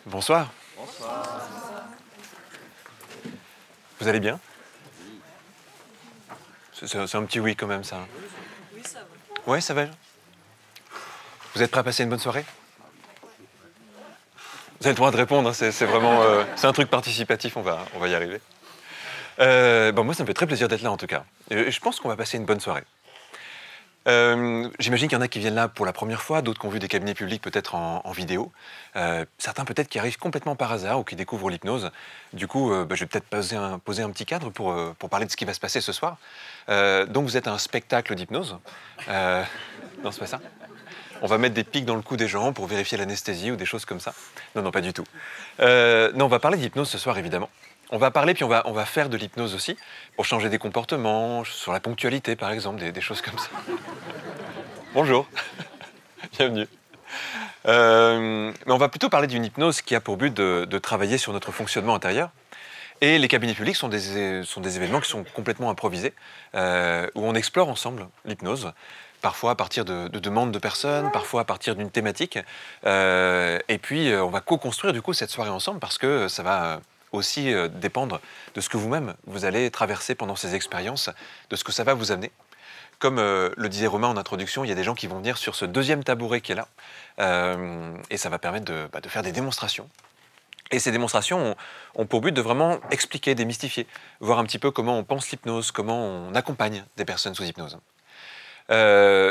Bonsoir. Vous allez bien? C'est un petit oui quand même, ça. Oui, ça va. Ouais, ça va. Vous êtes prêts à passer une bonne soirée? Vous avez le droit de répondre, hein, c'est vraiment... c'est un truc participatif, on va y arriver. Bon, moi, ça me fait très plaisir d'être là, en tout cas. Et je pense qu'on va passer une bonne soirée. J'imagine qu'il y en a qui viennent là pour la première fois, d'autres qui ont vu des cabinets publics peut-être en vidéo. Certains peut-être qui arrivent complètement par hasard ou qui découvrent l'hypnose. Du coup, je vais peut-être poser un petit cadre pour parler de ce qui va se passer ce soir. Donc vous êtes un spectacle d'hypnose. Non, c'est pas ça. On va mettre des pics dans le cou des gens pour vérifier l'anesthésie ou des choses comme ça. Non, non, pas du tout. Non, on va parler d'hypnose ce soir, évidemment. On va parler, puis on va faire de l'hypnose aussi, pour changer des comportements, sur la ponctualité, par exemple, des choses comme ça. Bonjour, bienvenue. Mais on va plutôt parler d'une hypnose qui a pour but de travailler sur notre fonctionnement intérieur. Et les cabinets publics sont des événements qui sont complètement improvisés, où on explore ensemble l'hypnose, parfois à partir de demandes de personnes, parfois à partir d'une thématique. Et puis, on va co-construire du coup cette soirée ensemble parce que ça va aussi dépendre de ce que vous-même, vous allez traverser pendant ces expériences, de ce que ça va vous amener. Comme le disait Romain en introduction, il y a des gens qui vont venir sur ce deuxième tabouret qui est là, et ça va permettre de faire des démonstrations. Et ces démonstrations ont pour but de vraiment expliquer, démystifier, voir un petit peu comment on pense l'hypnose, comment on accompagne des personnes sous hypnose.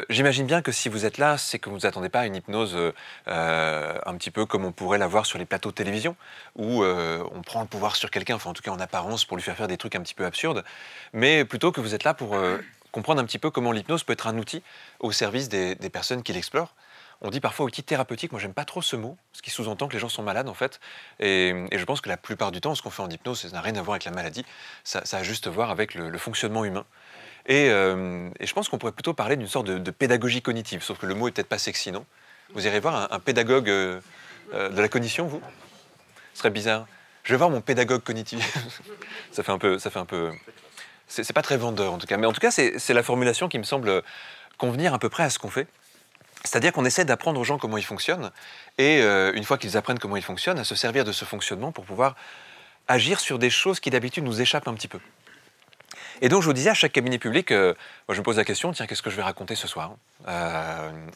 J'imagine bien que si vous êtes là, c'est que vous ne vous attendez pas à une hypnose un petit peu comme on pourrait la voir sur les plateaux de télévision, où on prend le pouvoir sur quelqu'un, enfin en tout cas en apparence, pour lui faire des trucs un petit peu absurdes, mais plutôt que vous êtes là pour comprendre un petit peu comment l'hypnose peut être un outil au service des personnes qui l'explorent. On dit parfois outil thérapeutique, moi j'aime pas trop ce mot, ce qui sous-entend que les gens sont malades en fait, et je pense que la plupart du temps, ce qu'on fait en hypnose, ça n'a rien à voir avec la maladie, ça a juste à voir avec le fonctionnement humain. Et je pense qu'on pourrait plutôt parler d'une sorte de pédagogie cognitive, sauf que le mot est peut-être pas sexy, non? Vous irez voir un pédagogue de la cognition, vous? Ce serait bizarre. Je vais voir mon pédagogue cognitif. ça fait un peu... C'est pas très vendeur en tout cas, mais en tout cas c'est la formulation qui me semble convenir à peu près à ce qu'on fait. C'est-à-dire qu'on essaie d'apprendre aux gens comment ils fonctionnent, et une fois qu'ils apprennent comment ils fonctionnent, à se servir de ce fonctionnement pour pouvoir agir sur des choses qui d'habitude nous échappent un petit peu. Et donc je vous disais, à chaque cabinet public, moi je me pose la question, tiens, qu'est-ce que je vais raconter ce soir?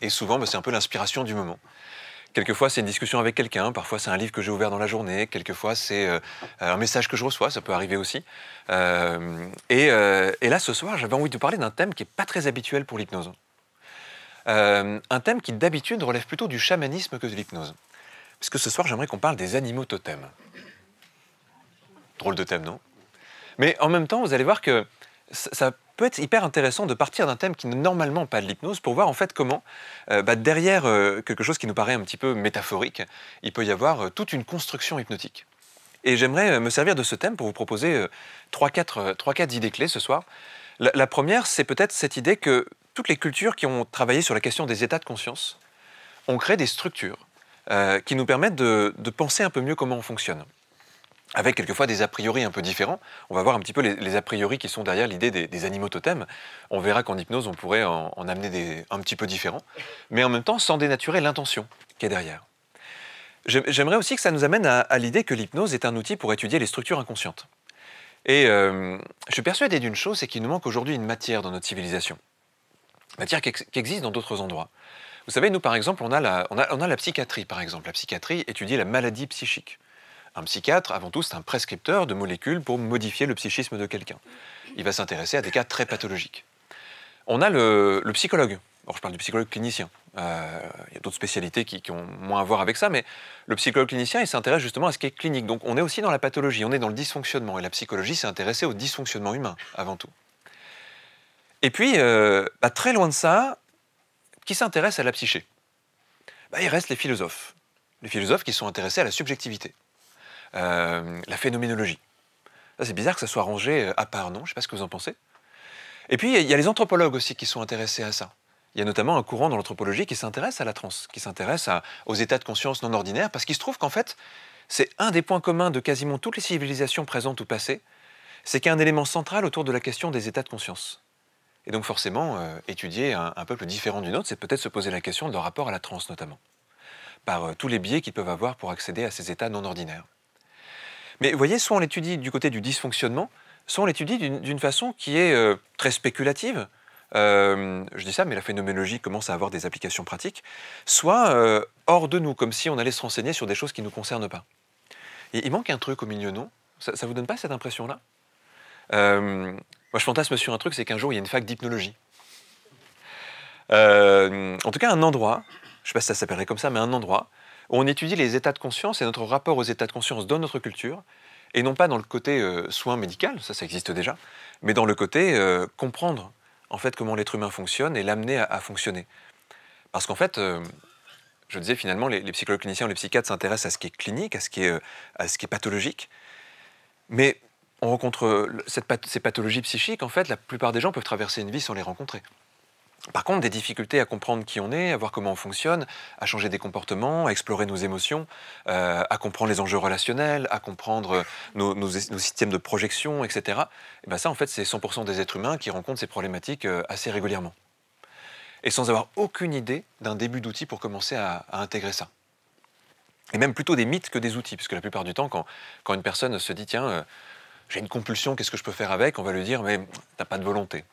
Et souvent, c'est un peu l'inspiration du moment. Quelquefois, c'est une discussion avec quelqu'un, parfois c'est un livre que j'ai ouvert dans la journée, quelquefois c'est un message que je reçois, ça peut arriver aussi. Et là, ce soir, j'avais envie de vous parler d'un thème qui n'est pas très habituel pour l'hypnose. Un thème qui d'habitude relève plutôt du chamanisme que de l'hypnose. Parce que ce soir, j'aimerais qu'on parle des animaux totems. Drôle de thème, non? Mais en même temps, vous allez voir que ça peut être hyper intéressant de partir d'un thème qui n'est normalement pas de l'hypnose pour voir en fait comment, derrière quelque chose qui nous paraît un petit peu métaphorique, il peut y avoir toute une construction hypnotique. Et j'aimerais me servir de ce thème pour vous proposer 3-4 idées clés ce soir. La première, c'est peut-être cette idée que toutes les cultures qui ont travaillé sur la question des états de conscience ont créé des structures qui nous permettent de penser un peu mieux comment on fonctionne, avec quelquefois des a priori un peu différents. On va voir un petit peu les a priori qui sont derrière l'idée des animaux totems. On verra qu'en hypnose, on pourrait en amener un petit peu différents, mais en même temps sans dénaturer l'intention qui est derrière. J'aimerais aussi que ça nous amène à l'idée que l'hypnose est un outil pour étudier les structures inconscientes. Et je suis persuadé d'une chose, c'est qu'il nous manque aujourd'hui une matière dans notre civilisation. Matière qui existe dans d'autres endroits. Vous savez, nous par exemple, on a la psychiatrie par exemple. La psychiatrie étudie la maladie psychique. Un psychiatre, avant tout, c'est un prescripteur de molécules pour modifier le psychisme de quelqu'un. Il va s'intéresser à des cas très pathologiques. On a le psychologue. Alors, je parle du psychologue clinicien. Il y a d'autres spécialités qui ont moins à voir avec ça, mais le psychologue clinicien, il s'intéresse justement à ce qui est clinique. Donc on est aussi dans la pathologie, on est dans le dysfonctionnement. Et la psychologie s'est intéressée au dysfonctionnement humain, avant tout. Et puis, très loin de ça, qui s'intéresse à la psyché? Il reste les philosophes. Les philosophes qui sont intéressés à la subjectivité. La phénoménologie. C'est bizarre que ça soit rangé à part, non? Je ne sais pas ce que vous en pensez. Et puis, il y a les anthropologues aussi qui sont intéressés à ça. Il y a notamment un courant dans l'anthropologie qui s'intéresse à la transe, qui s'intéresse aux états de conscience non ordinaires, parce qu'il se trouve qu'en fait, c'est un des points communs de quasiment toutes les civilisations présentes ou passées, c'est qu'il y a un élément central autour de la question des états de conscience. Et donc forcément, étudier un peuple différent du nôtre, c'est peut-être se poser la question de leur rapport à la transe notamment. par tous les biais qu'ils peuvent avoir pour accéder à ces états non ordinaires. Mais vous voyez, soit on l'étudie du côté du dysfonctionnement, soit on l'étudie d'une façon qui est très spéculative. Je dis ça, mais la phénoménologie commence à avoir des applications pratiques, soit hors de nous, comme si on allait se renseigner sur des choses qui ne nous concernent pas. Et il manque un truc au milieu, non? Ça vous donne pas cette impression-là? Moi, je fantasme sur un truc, c'est qu'un jour, il y a une fac d'hypnologie. En tout cas, un endroit, je ne sais pas si ça s'appellerait comme ça, mais un endroit où on étudie les états de conscience et notre rapport aux états de conscience dans notre culture, et non pas dans le côté soin médical, ça existe déjà, mais dans le côté comprendre en fait comment l'être humain fonctionne et l'amener à fonctionner. Parce qu'en fait, je disais finalement, les psychologues cliniciens ou les psychiatres s'intéressent à ce qui est clinique, à ce qui est pathologique, mais on rencontre ces pathologies psychiques, en fait, la plupart des gens peuvent traverser une vie sans les rencontrer. Par contre, des difficultés à comprendre qui on est, à voir comment on fonctionne, à changer des comportements, à explorer nos émotions, à comprendre les enjeux relationnels, à comprendre nos systèmes de projection, etc. Et bien ça, en fait, c'est 100% des êtres humains qui rencontrent ces problématiques assez régulièrement. Et sans avoir aucune idée d'un début d'outil pour commencer à intégrer ça. Et même plutôt des mythes que des outils, puisque la plupart du temps, quand une personne se dit « tiens, j'ai une compulsion, qu'est-ce que je peux faire avec ?» On va lui dire « mais t'as pas de volonté ».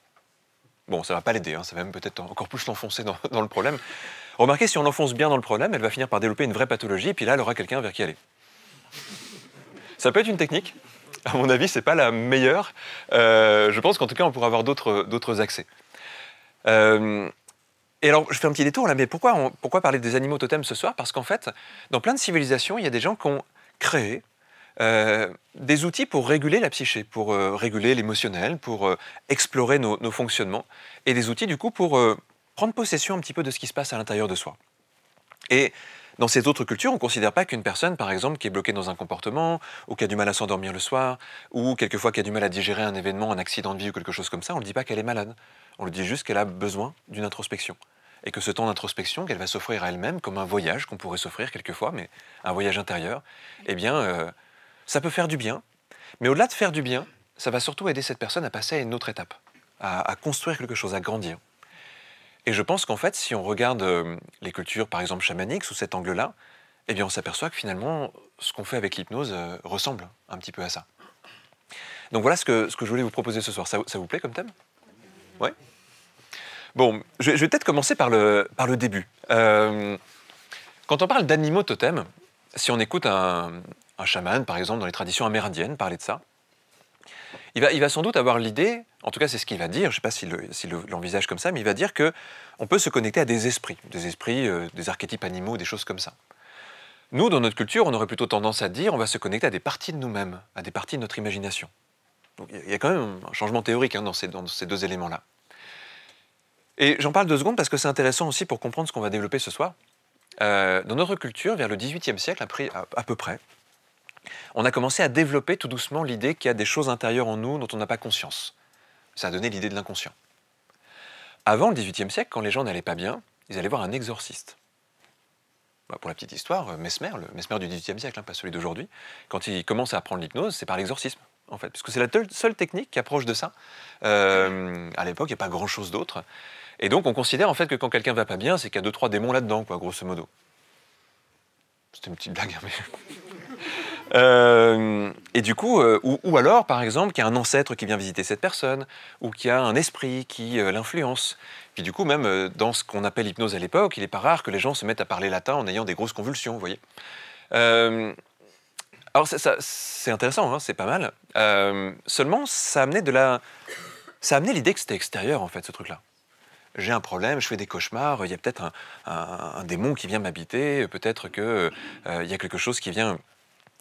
Bon, ça ne va pas l'aider, hein, ça va même peut-être encore plus l'enfoncer dans le problème. Remarquez, si on l'enfonce bien dans le problème, elle va finir par développer une vraie pathologie, et puis là, elle aura quelqu'un vers qui aller. Ça peut être une technique. À mon avis, ce n'est pas la meilleure. Je pense qu'en tout cas, on pourra avoir d'autres accès. Et alors, je fais un petit détour là, mais pourquoi parler des animaux totems ce soir? Parce qu'en fait, dans plein de civilisations, il y a des gens qui ont créé des outils pour réguler la psyché, pour réguler l'émotionnel, pour explorer nos fonctionnements, et des outils du coup pour prendre possession un petit peu de ce qui se passe à l'intérieur de soi. Et dans ces autres cultures, on ne considère pas qu'une personne, par exemple, qui est bloquée dans un comportement, ou qui a du mal à s'endormir le soir, ou quelquefois qui a du mal à digérer un événement, un accident de vie ou quelque chose comme ça, on ne dit pas qu'elle est malade. On lui dit juste qu'elle a besoin d'une introspection. Et que ce temps d'introspection qu'elle va s'offrir à elle-même, comme un voyage qu'on pourrait s'offrir quelquefois, mais un voyage intérieur, eh bien, ça peut faire du bien. Mais au-delà de faire du bien, ça va surtout aider cette personne à passer à une autre étape, à construire quelque chose, à grandir. Et je pense qu'en fait, si on regarde les cultures, par exemple chamaniques, sous cet angle-là, eh bien, on s'aperçoit que finalement, ce qu'on fait avec l'hypnose ressemble un petit peu à ça. Donc voilà ce que je voulais vous proposer ce soir. Ça vous plaît comme thème? Ouais. Bon, je vais peut-être commencer par le début. Quand on parle d'animaux totems, si on écoute un chaman, par exemple, dans les traditions amérindiennes, parler de ça, il va sans doute avoir l'idée, en tout cas c'est ce qu'il va dire, je ne sais pas s'il l'envisage comme ça, mais il va dire qu'on peut se connecter à des esprits, des archétypes animaux, des choses comme ça. Nous, dans notre culture, on aurait plutôt tendance à dire on va se connecter à des parties de nous-mêmes, à des parties de notre imagination. Donc il y a quand même un changement théorique dans ces deux éléments-là. Et j'en parle 2 secondes parce que c'est intéressant aussi pour comprendre ce qu'on va développer ce soir. Dans notre culture, vers le XVIIIe siècle, à peu près, on a commencé à développer tout doucement l'idée qu'il y a des choses intérieures en nous dont on n'a pas conscience. Ça a donné l'idée de l'inconscient. Avant le XVIIIe siècle, quand les gens n'allaient pas bien, ils allaient voir un exorciste. Pour la petite histoire, Mesmer, le Mesmer du XVIIIe siècle, pas celui d'aujourd'hui, quand il commence à apprendre l'hypnose, c'est par l'exorcisme, en fait, puisque c'est la seule technique qui approche de ça. À l'époque, il n'y a pas grand-chose d'autre. Et donc, on considère en fait que quand quelqu'un va pas bien, c'est qu'il y a 2-3 démons là-dedans, quoi, grosso modo. C'était une petite blague, hein, mais... et du coup, ou alors, par exemple, qu'il y a un ancêtre qui vient visiter cette personne, ou qu'il y a un esprit qui l'influence. Puis du coup, même dans ce qu'on appelle l'hypnose à l'époque, il n'est pas rare que les gens se mettent à parler latin en ayant des grosses convulsions, vous voyez. Alors, c'est intéressant, hein, c'est pas mal. Seulement, ça a amené l'idée que c'était extérieur, en fait, ce truc-là. J'ai un problème, je fais des cauchemars, il y a peut-être un démon qui vient m'habiter, peut-être qu'il y a quelque chose qui vient...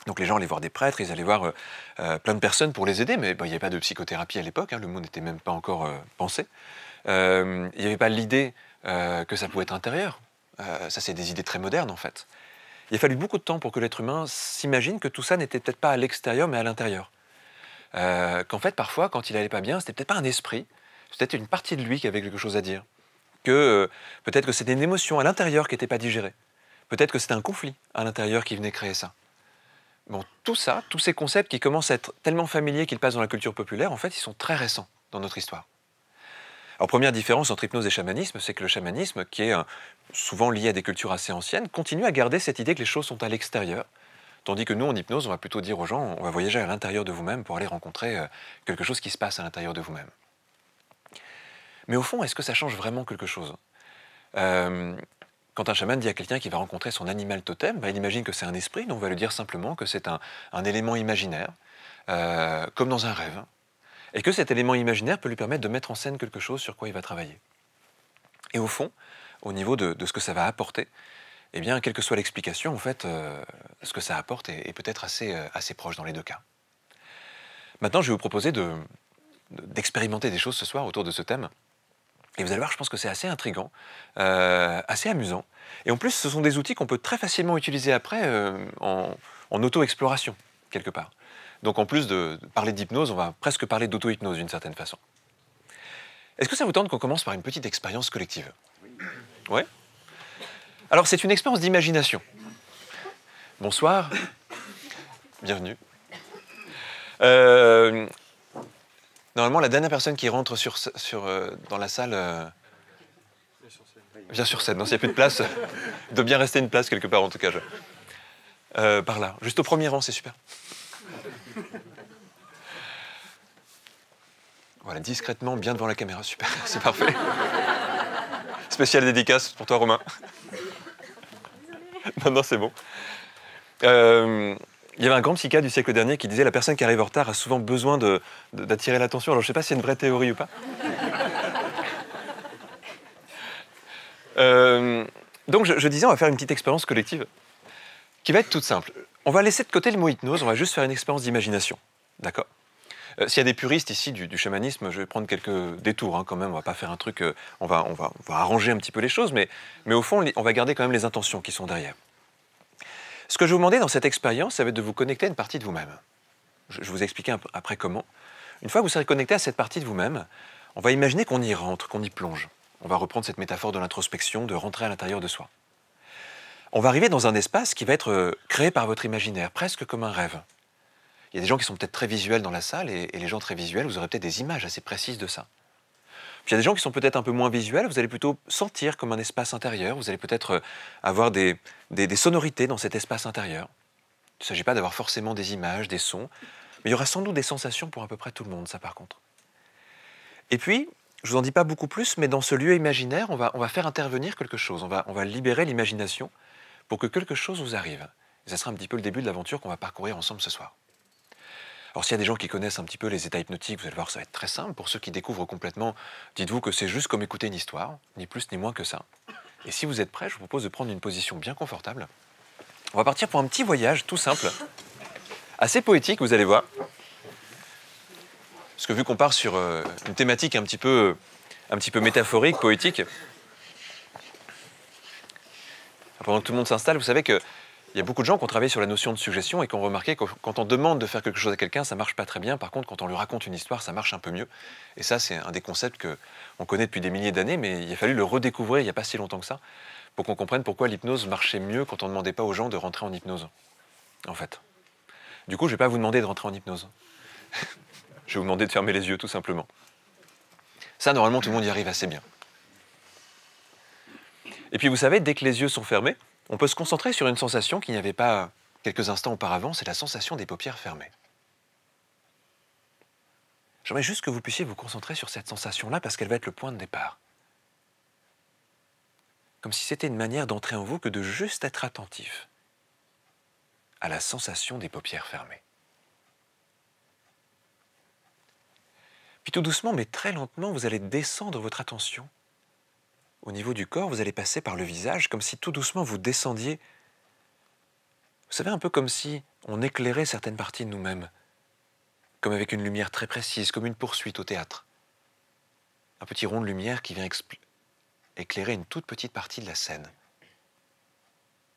Donc les gens allaient voir des prêtres, ils allaient voir plein de personnes pour les aider, mais il n'y avait pas de psychothérapie à l'époque, hein, le mot n'était même pas encore pensé. Il n'y avait pas l'idée que ça pouvait être intérieur. Ça, c'est des idées très modernes, en fait. Il a fallu beaucoup de temps pour que l'être humain s'imagine que tout ça n'était peut-être pas à l'extérieur, mais à l'intérieur. Qu'en fait, parfois, quand il allait pas bien, c'était peut-être pas un esprit, c'était peut-être une partie de lui qui avait quelque chose à dire. Que peut-être que c'était une émotion à l'intérieur qui n'était pas digérée. Peut-être que c'était un conflit à l'intérieur qui venait créer ça. Bon, tout ça, tous ces concepts qui commencent à être tellement familiers qu'ils passent dans la culture populaire, en fait, ils sont très récents dans notre histoire. Alors, première différence entre hypnose et chamanisme, c'est que le chamanisme, qui est souvent lié à des cultures assez anciennes, continue à garder cette idée que les choses sont à l'extérieur. Tandis que nous, en hypnose, on va plutôt dire aux gens, on va voyager à l'intérieur de vous-même pour aller rencontrer quelque chose qui se passe à l'intérieur de vous-même. Mais au fond, est-ce que ça change vraiment quelque chose? Quand un chaman dit à quelqu'un qu'il va rencontrer son animal totem, il imagine que c'est un esprit, donc on va lui dire simplement que c'est un élément imaginaire, comme dans un rêve, et que cet élément imaginaire peut lui permettre de mettre en scène quelque chose sur quoi il va travailler. Et au fond, au niveau de ce que ça va apporter, eh bien, quelle que soit l'explication, en fait, ce que ça apporte est peut-être assez proche dans les deux cas. Maintenant, je vais vous proposer d'expérimenter des choses ce soir autour de ce thème. Et vous allez voir, je pense que c'est assez intriguant, assez amusant. Et en plus, ce sont des outils qu'on peut très facilement utiliser après en auto-exploration, quelque part. Donc en plus de parler d'hypnose, on va presque parler d'auto-hypnose d'une certaine façon. Est-ce que ça vous tente qu'on commence par une petite expérience collective? Oui. Ouais. Alors c'est une expérience d'imagination. Bonsoir, bienvenue. Normalement, la dernière personne qui rentre dans la salle vient sur scène. Non, s'il n'y a plus de place, il doit bien rester une place quelque part en tout cas. Par là, juste au premier rang, c'est super. Voilà, discrètement, bien devant la caméra, super, c'est parfait. Spéciale dédicace pour toi, Romain. Non, c'est bon. Il y avait un grand psychiatre du siècle dernier qui disait la personne qui arrive en retard a souvent besoin d'attirer l'attention. Alors je ne sais pas si c'est une vraie théorie ou pas. Donc je disais, on va faire une petite expérience collective qui va être toute simple. On va laisser de côté le mot hypnose, on va juste faire une expérience d'imagination. D'accord? S'il y a des puristes ici du chamanisme, je vais prendre quelques détours quand même, on va pas faire un truc, on va arranger un petit peu les choses, mais au fond, on va garder quand même les intentions qui sont derrière. Ce que je vais vous demander dans cette expérience, ça va être de vous connecter à une partie de vous-même. Je vais vous expliquer après comment. Une fois que vous serez connecté à cette partie de vous-même, on va imaginer qu'on y rentre, qu'on y plonge. On va reprendre cette métaphore de l'introspection, de rentrer à l'intérieur de soi. On va arriver dans un espace qui va être créé par votre imaginaire, presque comme un rêve. Il y a des gens qui sont peut-être très visuels dans la salle, et les gens très visuels, vous aurez peut-être des images assez précises de ça. Puis il y a des gens qui sont peut-être un peu moins visuels, vous allez plutôt sentir comme un espace intérieur, vous allez peut-être avoir des sonorités dans cet espace intérieur. Il ne s'agit pas d'avoir forcément des images, des sons, mais il y aura sans doute des sensations pour à peu près tout le monde, ça par contre. Et puis, je ne vous en dis pas beaucoup plus, mais dans ce lieu imaginaire, on va faire intervenir quelque chose, on va libérer l'imagination pour que quelque chose vous arrive. Et ça sera un petit peu le début de l'aventure qu'on va parcourir ensemble ce soir. Alors s'il y a des gens qui connaissent un petit peu les états hypnotiques, vous allez voir, ça va être très simple. Pour ceux qui découvrent complètement, dites-vous que c'est juste comme écouter une histoire, ni plus ni moins que ça. Et si vous êtes prêts, je vous propose de prendre une position bien confortable. On va partir pour un petit voyage tout simple, assez poétique, vous allez voir. Parce que vu qu'on part sur une thématique un petit peu métaphorique, poétique, pendant que tout le monde s'installe, vous savez que il y a beaucoup de gens qui ont travaillé sur la notion de suggestion et qui ont remarqué que quand on demande de faire quelque chose à quelqu'un, ça ne marche pas très bien. Par contre, quand on lui raconte une histoire, ça marche un peu mieux. Et ça, c'est un des concepts qu'on connaît depuis des milliers d'années, mais il a fallu le redécouvrir il n'y a pas si longtemps que ça, pour qu'on comprenne pourquoi l'hypnose marchait mieux quand on ne demandait pas aux gens de rentrer en hypnose, en fait. Du coup, je ne vais pas vous demander de rentrer en hypnose. Je vais vous demander de fermer les yeux, tout simplement. Ça, normalement, tout le monde y arrive assez bien. Et puis, vous savez, dès que les yeux sont fermés, on peut se concentrer sur une sensation qu'il n'y avait pas quelques instants auparavant, c'est la sensation des paupières fermées. J'aimerais juste que vous puissiez vous concentrer sur cette sensation-là parce qu'elle va être le point de départ. Comme si c'était une manière d'entrer en vous que de juste être attentif à la sensation des paupières fermées. Puis tout doucement, mais très lentement, vous allez descendre votre attention. Au niveau du corps, vous allez passer par le visage, comme si tout doucement vous descendiez. Vous savez, un peu comme si on éclairait certaines parties de nous-mêmes, comme avec une lumière très précise, comme une poursuite au théâtre. Un petit rond de lumière qui vient éclairer une toute petite partie de la scène.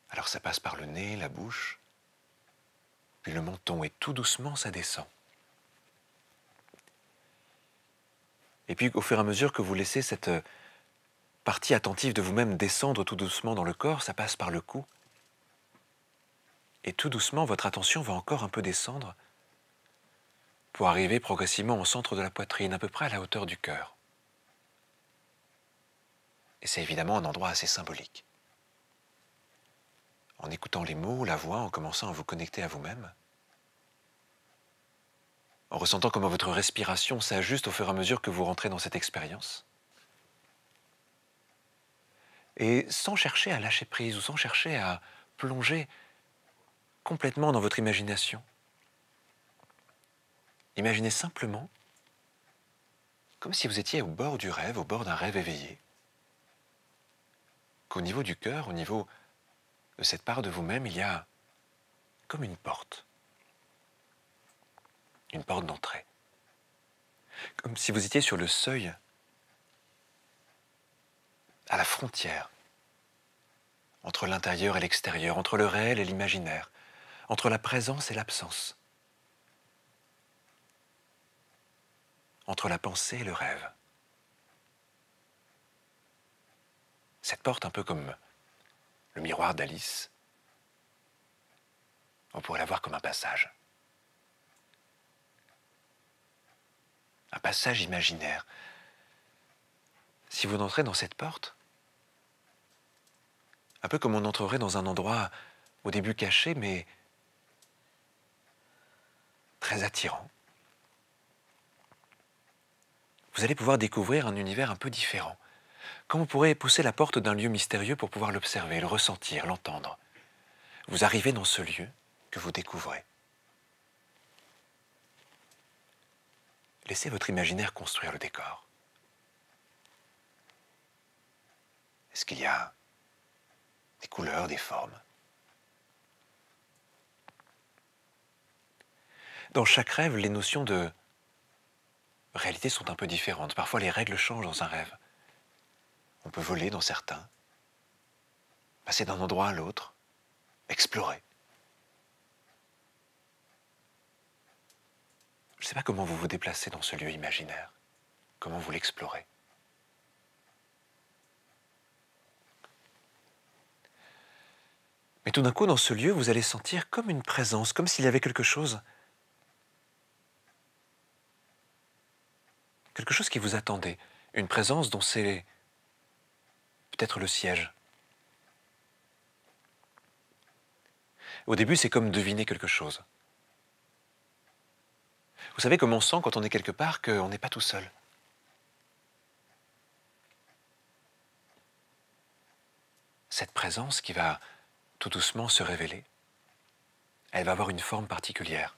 Alors ça passe par le nez, la bouche, puis le menton, et tout doucement ça descend. Et puis au fur et à mesure que vous laissez cette partie attentive de vous-même descendre tout doucement dans le corps, ça passe par le cou. Et tout doucement, votre attention va encore un peu descendre pour arriver progressivement au centre de la poitrine, à peu près à la hauteur du cœur. Et c'est évidemment un endroit assez symbolique. En écoutant les mots, la voix, en commençant à vous connecter à vous-même, en ressentant comment votre respiration s'ajuste au fur et à mesure que vous rentrez dans cette expérience, et sans chercher à lâcher prise ou sans chercher à plonger complètement dans votre imagination. Imaginez simplement comme si vous étiez au bord du rêve, au bord d'un rêve éveillé, qu'au niveau du cœur, au niveau de cette part de vous-même, il y a comme une porte d'entrée. Comme si vous étiez sur le seuil, à la frontière, entre l'intérieur et l'extérieur, entre le réel et l'imaginaire, entre la présence et l'absence, entre la pensée et le rêve. Cette porte, un peu comme le miroir d'Alice, on pourrait la voir comme un passage. Un passage imaginaire. Si vous entrez dans cette porte, un peu comme on entrerait dans un endroit au début caché, mais très attirant, vous allez pouvoir découvrir un univers un peu différent. Quand vous pourrez pousser la porte d'un lieu mystérieux pour pouvoir l'observer, le ressentir, l'entendre. Vous arrivez dans ce lieu que vous découvrez. Laissez votre imaginaire construire le décor. Est-ce qu'il y a des couleurs, des formes? Dans chaque rêve, les notions de réalité sont un peu différentes. Parfois, les règles changent dans un rêve. On peut voler dans certains, passer d'un endroit à l'autre, explorer. Je ne sais pas comment vous vous déplacez dans ce lieu imaginaire, comment vous l'explorez. Mais tout d'un coup, dans ce lieu, vous allez sentir comme une présence, comme s'il y avait quelque chose qui vous attendait, une présence dont c'est peut-être le siège. Au début, c'est comme deviner quelque chose. Vous savez comme on sent quand on est quelque part qu'on n'est pas tout seul. Cette présence qui va tout doucement se révéler, elle va avoir une forme particulière,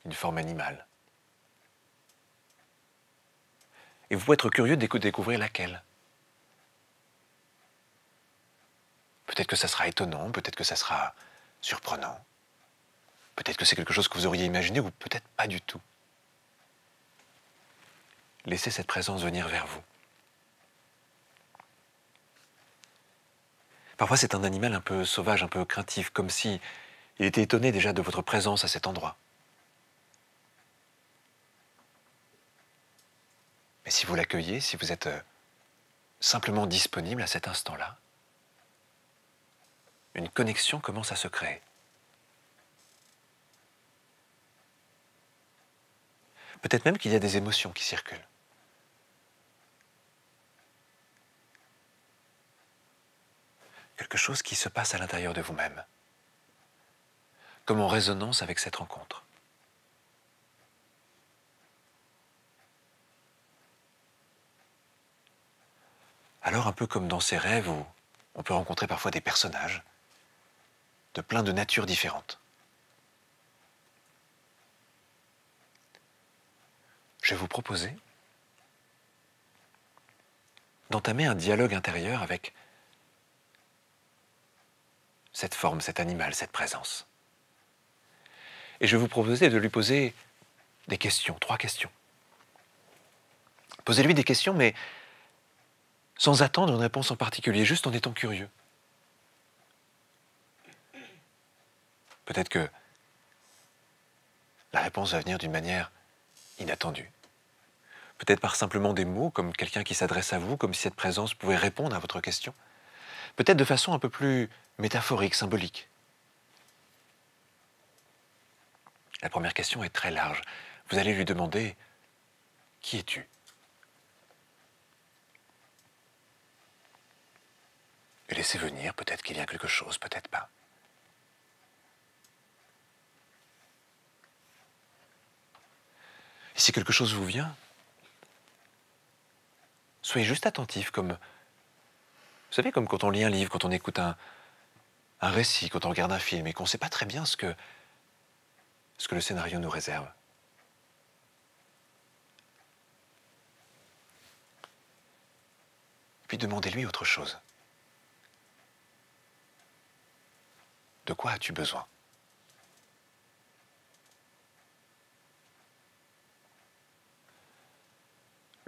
une forme animale. Et vous pouvez être curieux de découvrir laquelle. Peut-être que ça sera étonnant, peut-être que ça sera surprenant. Peut-être que c'est quelque chose que vous auriez imaginé ou peut-être pas du tout. Laissez cette présence venir vers vous. Parfois c'est un animal un peu sauvage, un peu craintif, comme si il était étonné déjà de votre présence à cet endroit. Mais si vous l'accueillez, si vous êtes simplement disponible à cet instant-là, une connexion commence à se créer. Peut-être même qu'il y a des émotions qui circulent. Quelque chose qui se passe à l'intérieur de vous-même, comme en résonance avec cette rencontre. Alors un peu comme dans ces rêves où on peut rencontrer parfois des personnages de plein de natures différentes. Je vais vous proposer d'entamer un dialogue intérieur avec cette forme, cet animal, cette présence. Et je vais vous proposer de lui poser des questions, 3 questions. Posez-lui des questions, mais sans attendre une réponse en particulier, juste en étant curieux. Peut-être que la réponse va venir d'une manière inattendue. Peut-être par simplement des mots, comme quelqu'un qui s'adresse à vous, comme si cette présence pouvait répondre à votre question. Peut-être de façon un peu plus métaphorique, symbolique. La première question est très large. Vous allez lui demander « Qui es-tu » laissez venir, peut-être qu'il vient quelque chose, peut-être pas. Et si quelque chose vous vient, soyez juste attentif, comme, vous savez, comme quand on lit un livre, quand on écoute un récit, quand on regarde un film, et qu'on ne sait pas très bien ce que le scénario nous réserve. Puis demandez-lui autre chose. De quoi as-tu besoin?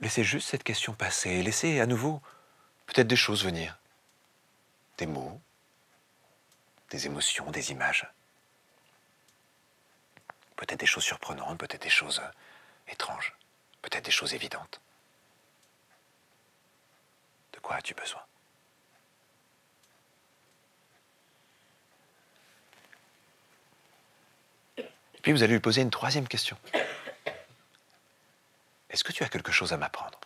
Laissez juste cette question passer et laissez à nouveau peut-être des choses venir. Des mots, des émotions, des images. Peut-être des choses surprenantes, peut-être des choses étranges, peut-être des choses évidentes. De quoi as-tu besoin? Puis vous allez lui poser une troisième question. Est-ce que tu as quelque chose à m'apprendre?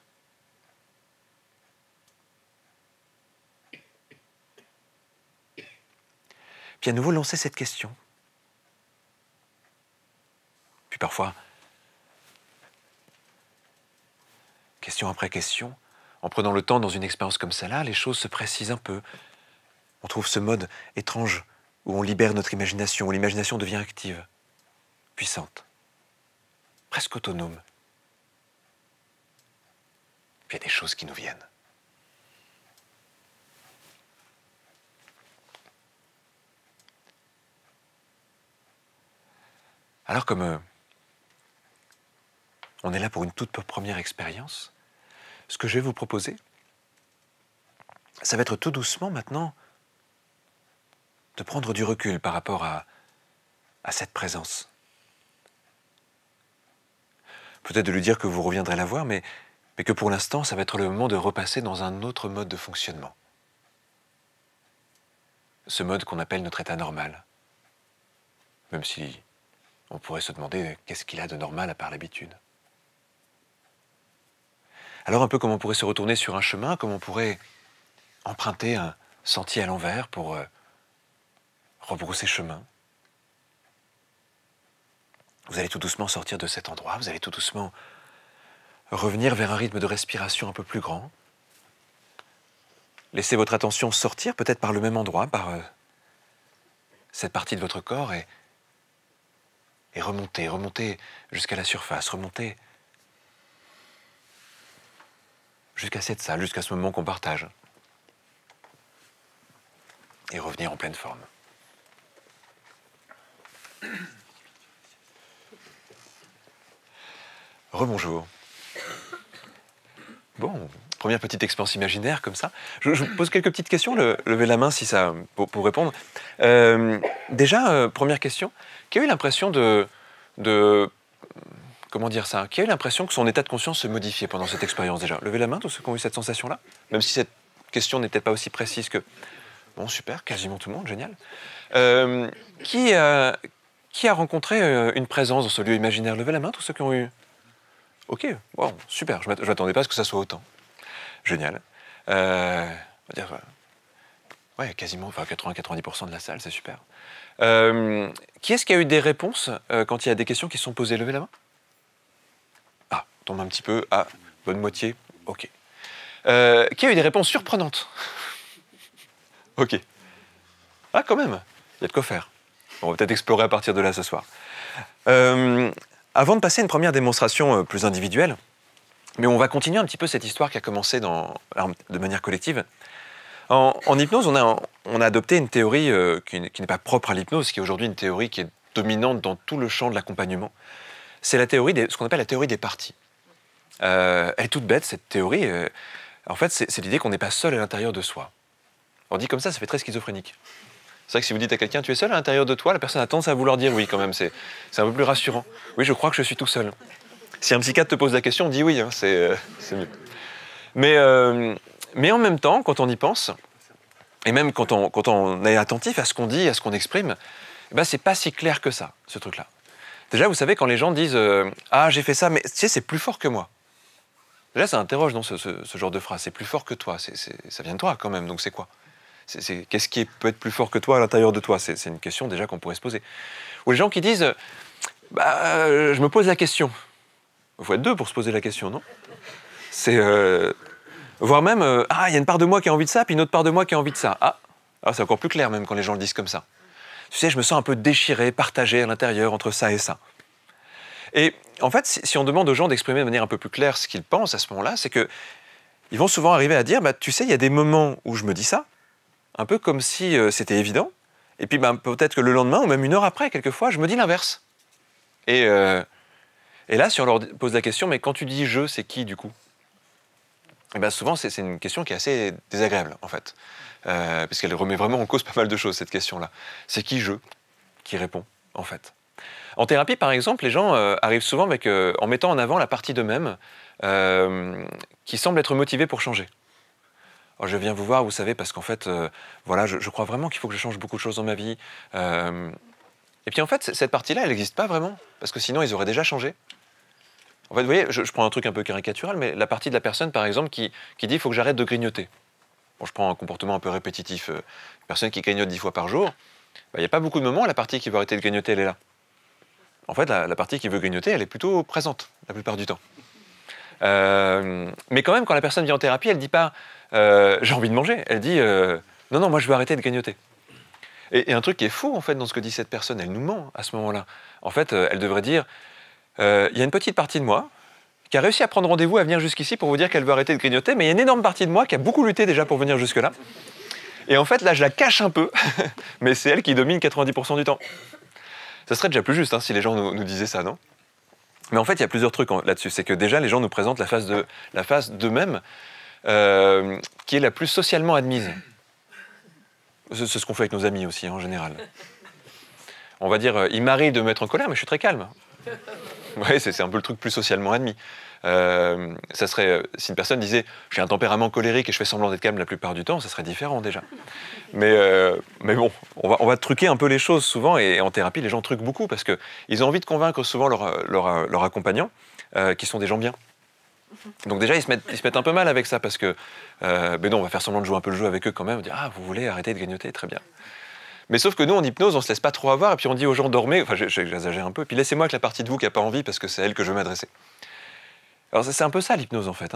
Puis à nouveau lancer cette question. Puis parfois, question après question, en prenant le temps dans une expérience comme celle-là, les choses se précisent un peu. On trouve ce mode étrange où on libère notre imagination, où l'imagination devient active, puissante, presque autonome. Puis il y a des choses qui nous viennent. Alors comme on est là pour une toute première expérience, ce que je vais vous proposer, ça va être tout doucement maintenant de prendre du recul par rapport à cette présence. Peut-être de lui dire que vous reviendrez la voir, mais que pour l'instant, ça va être le moment de repasser dans un autre mode de fonctionnement. Ce mode qu'on appelle notre état normal. Même si on pourrait se demander qu'est-ce qu'il a de normal à part l'habitude. Alors un peu comme on pourrait se retourner sur un chemin, comme on pourrait emprunter un sentier à l'envers pour rebrousser chemin. Vous allez tout doucement sortir de cet endroit, vous allez tout doucement revenir vers un rythme de respiration un peu plus grand. Laissez votre attention sortir, peut-être par le même endroit, par cette partie de votre corps, et remonter jusqu'à la surface, remonter jusqu'à cette salle, jusqu'à ce moment qu'on partage. Et revenir en pleine forme. Rebonjour. Bon, première petite expérience imaginaire comme ça. Je vous pose quelques petites questions, levez la main si ça, pour répondre. Déjà, première question, qui a eu l'impression comment dire ça? Qui a eu l'impression que son état de conscience se modifiait pendant cette expérience déjà? Levez la main, tous ceux qui ont eu cette sensation-là. Même si cette question n'est peut-être pas aussi précise que... Bon, super, quasiment tout le monde, génial. Qui a rencontré une présence dans ce lieu imaginaire? Levez la main, tous ceux qui ont eu... Ok, bon, super, je m'attendais pas à ce que ça soit autant. Génial. On va dire... ouais, quasiment, enfin 80-90% de la salle, c'est super. Qui est-ce qui a eu des réponses quand il y a des questions qui sont posées? Levez la main. Ah, tombe un petit peu. Ah, bonne moitié. Ok. Qui a eu des réponses surprenantes? Ok. Ah, quand même, il y a de quoi faire. On va peut-être explorer à partir de là ce soir. Avant de passer à une première démonstration plus individuelle, mais on va continuer un petit peu cette histoire qui a commencé de manière collective. En hypnose, on a adopté une théorie qui n'est pas propre à l'hypnose, qui est aujourd'hui une théorie qui est dominante dans tout le champ de l'accompagnement. C'est la théorie ce qu'on appelle la théorie des parties. Elle est toute bête, cette théorie. En fait, c'est l'idée qu'on n'est pas seul à l'intérieur de soi. On dit comme ça fait très schizophrénique. C'est vrai que si vous dites à quelqu'un « tu es seul à l'intérieur de toi », la personne a tendance à vouloir dire oui quand même. C'est un peu plus rassurant. Oui, je crois que je suis tout seul. Si un psychiatre te pose la question, dis oui, hein, c'est mieux. Mais en même temps, quand on y pense, et même quand on est attentif à ce qu'on dit, à ce qu'on exprime, eh ben, c'est pas si clair que ça, ce truc-là. Déjà, vous savez, quand les gens disent « ah, j'ai fait ça, mais tu sais, c'est plus fort que moi ». Déjà, ça interroge dans ce genre de phrase. C'est plus fort que toi, ça vient de toi quand même, donc c'est quoi? Qu'est-ce qui peut être plus fort que toi à l'intérieur de toi? C'est une question déjà qu'on pourrait se poser. Ou les gens qui disent, je me pose la question. Il faut être deux pour se poser la question, non? C'est voire même, il y a une part de moi qui a envie de ça, puis une autre part de moi qui a envie de ça. C'est encore plus clair même quand les gens le disent comme ça. Tu sais, je me sens un peu déchiré, partagé à l'intérieur entre ça et ça. Et en fait, si on demande aux gens d'exprimer de manière un peu plus claire ce qu'ils pensent à ce moment-là, c'est que ils vont souvent arriver à dire, tu sais, il y a des moments où je me dis ça, un peu comme si c'était évident, et puis peut-être que le lendemain, ou même une heure après, quelquefois, je me dis l'inverse. Et là, si on leur pose la question, mais quand tu dis « je », c'est qui du coup? Et souvent, c'est une question qui est assez désagréable, en fait, parce qu'elle remet vraiment en cause pas mal de choses, cette question-là. C'est qui « je » qui répond, en fait. En thérapie, par exemple, les gens arrivent souvent en mettant en avant la partie d'eux-mêmes qui semble être motivée pour changer. Alors, je viens vous voir, vous savez, parce qu'en fait, je crois vraiment qu'il faut que je change beaucoup de choses dans ma vie. Et puis en fait, cette partie-là, elle n'existe pas vraiment, parce que sinon, ils auraient déjà changé. En fait, vous voyez, je prends un truc un peu caricatural, mais la partie de la personne, par exemple, qui dit « il faut que j'arrête de grignoter ». Bon, je prends un comportement un peu répétitif. Une personne qui grignote 10 fois par jour, il n'y a pas beaucoup de moments où la partie qui veut arrêter de grignoter, elle est là. En fait, la partie qui veut grignoter, elle est plutôt présente, la plupart du temps. Mais quand même, quand la personne vient en thérapie, elle ne dit pas j'ai envie de manger », elle dit non, moi je veux arrêter de grignoter ». Et un truc qui est fou, en fait, dans ce que dit cette personne, elle nous ment à ce moment-là. En fait, elle devrait dire il y a une petite partie de moi qui a réussi à prendre rendez-vous à venir jusqu'ici pour vous dire qu'elle veut arrêter de grignoter, mais il y a une énorme partie de moi qui a beaucoup lutté déjà pour venir jusque-là. Et en fait, là, je la cache un peu, mais c'est elle qui domine 90% du temps. Ça serait déjà plus juste si les gens nous disaient ça, non? Mais en fait, il y a plusieurs trucs là-dessus. C'est que déjà, les gens nous présentent la face d'eux-mêmes qui est la plus socialement admise. C'est ce qu'on fait avec nos amis aussi, en général. On va dire, il m'arrive de me mettre en colère, mais je suis très calme. Oui, c'est un peu le truc plus socialement admis. Ça serait, si une personne disait « j'ai un tempérament colérique et je fais semblant d'être calme la plupart du temps », ça serait différent déjà. Mais bon, on va truquer un peu les choses souvent, et en thérapie, les gens truquent beaucoup parce qu'ils ont envie de convaincre souvent leurs accompagnants qui sont des gens bien. Donc déjà, ils se mettent un peu mal avec ça parce que, non, on va faire semblant de jouer un peu le jeu avec eux quand même, on dit « ah, vous voulez arrêter de grignoter, très bien ». Mais sauf que nous, en hypnose, on se laisse pas trop avoir, et puis on dit aux gens dormez, enfin j'exagère un peu, puis laissez-moi avec la partie de vous qui n'a pas envie, parce que c'est à elle que je veux m'adresser. Alors c'est un peu ça l'hypnose en fait,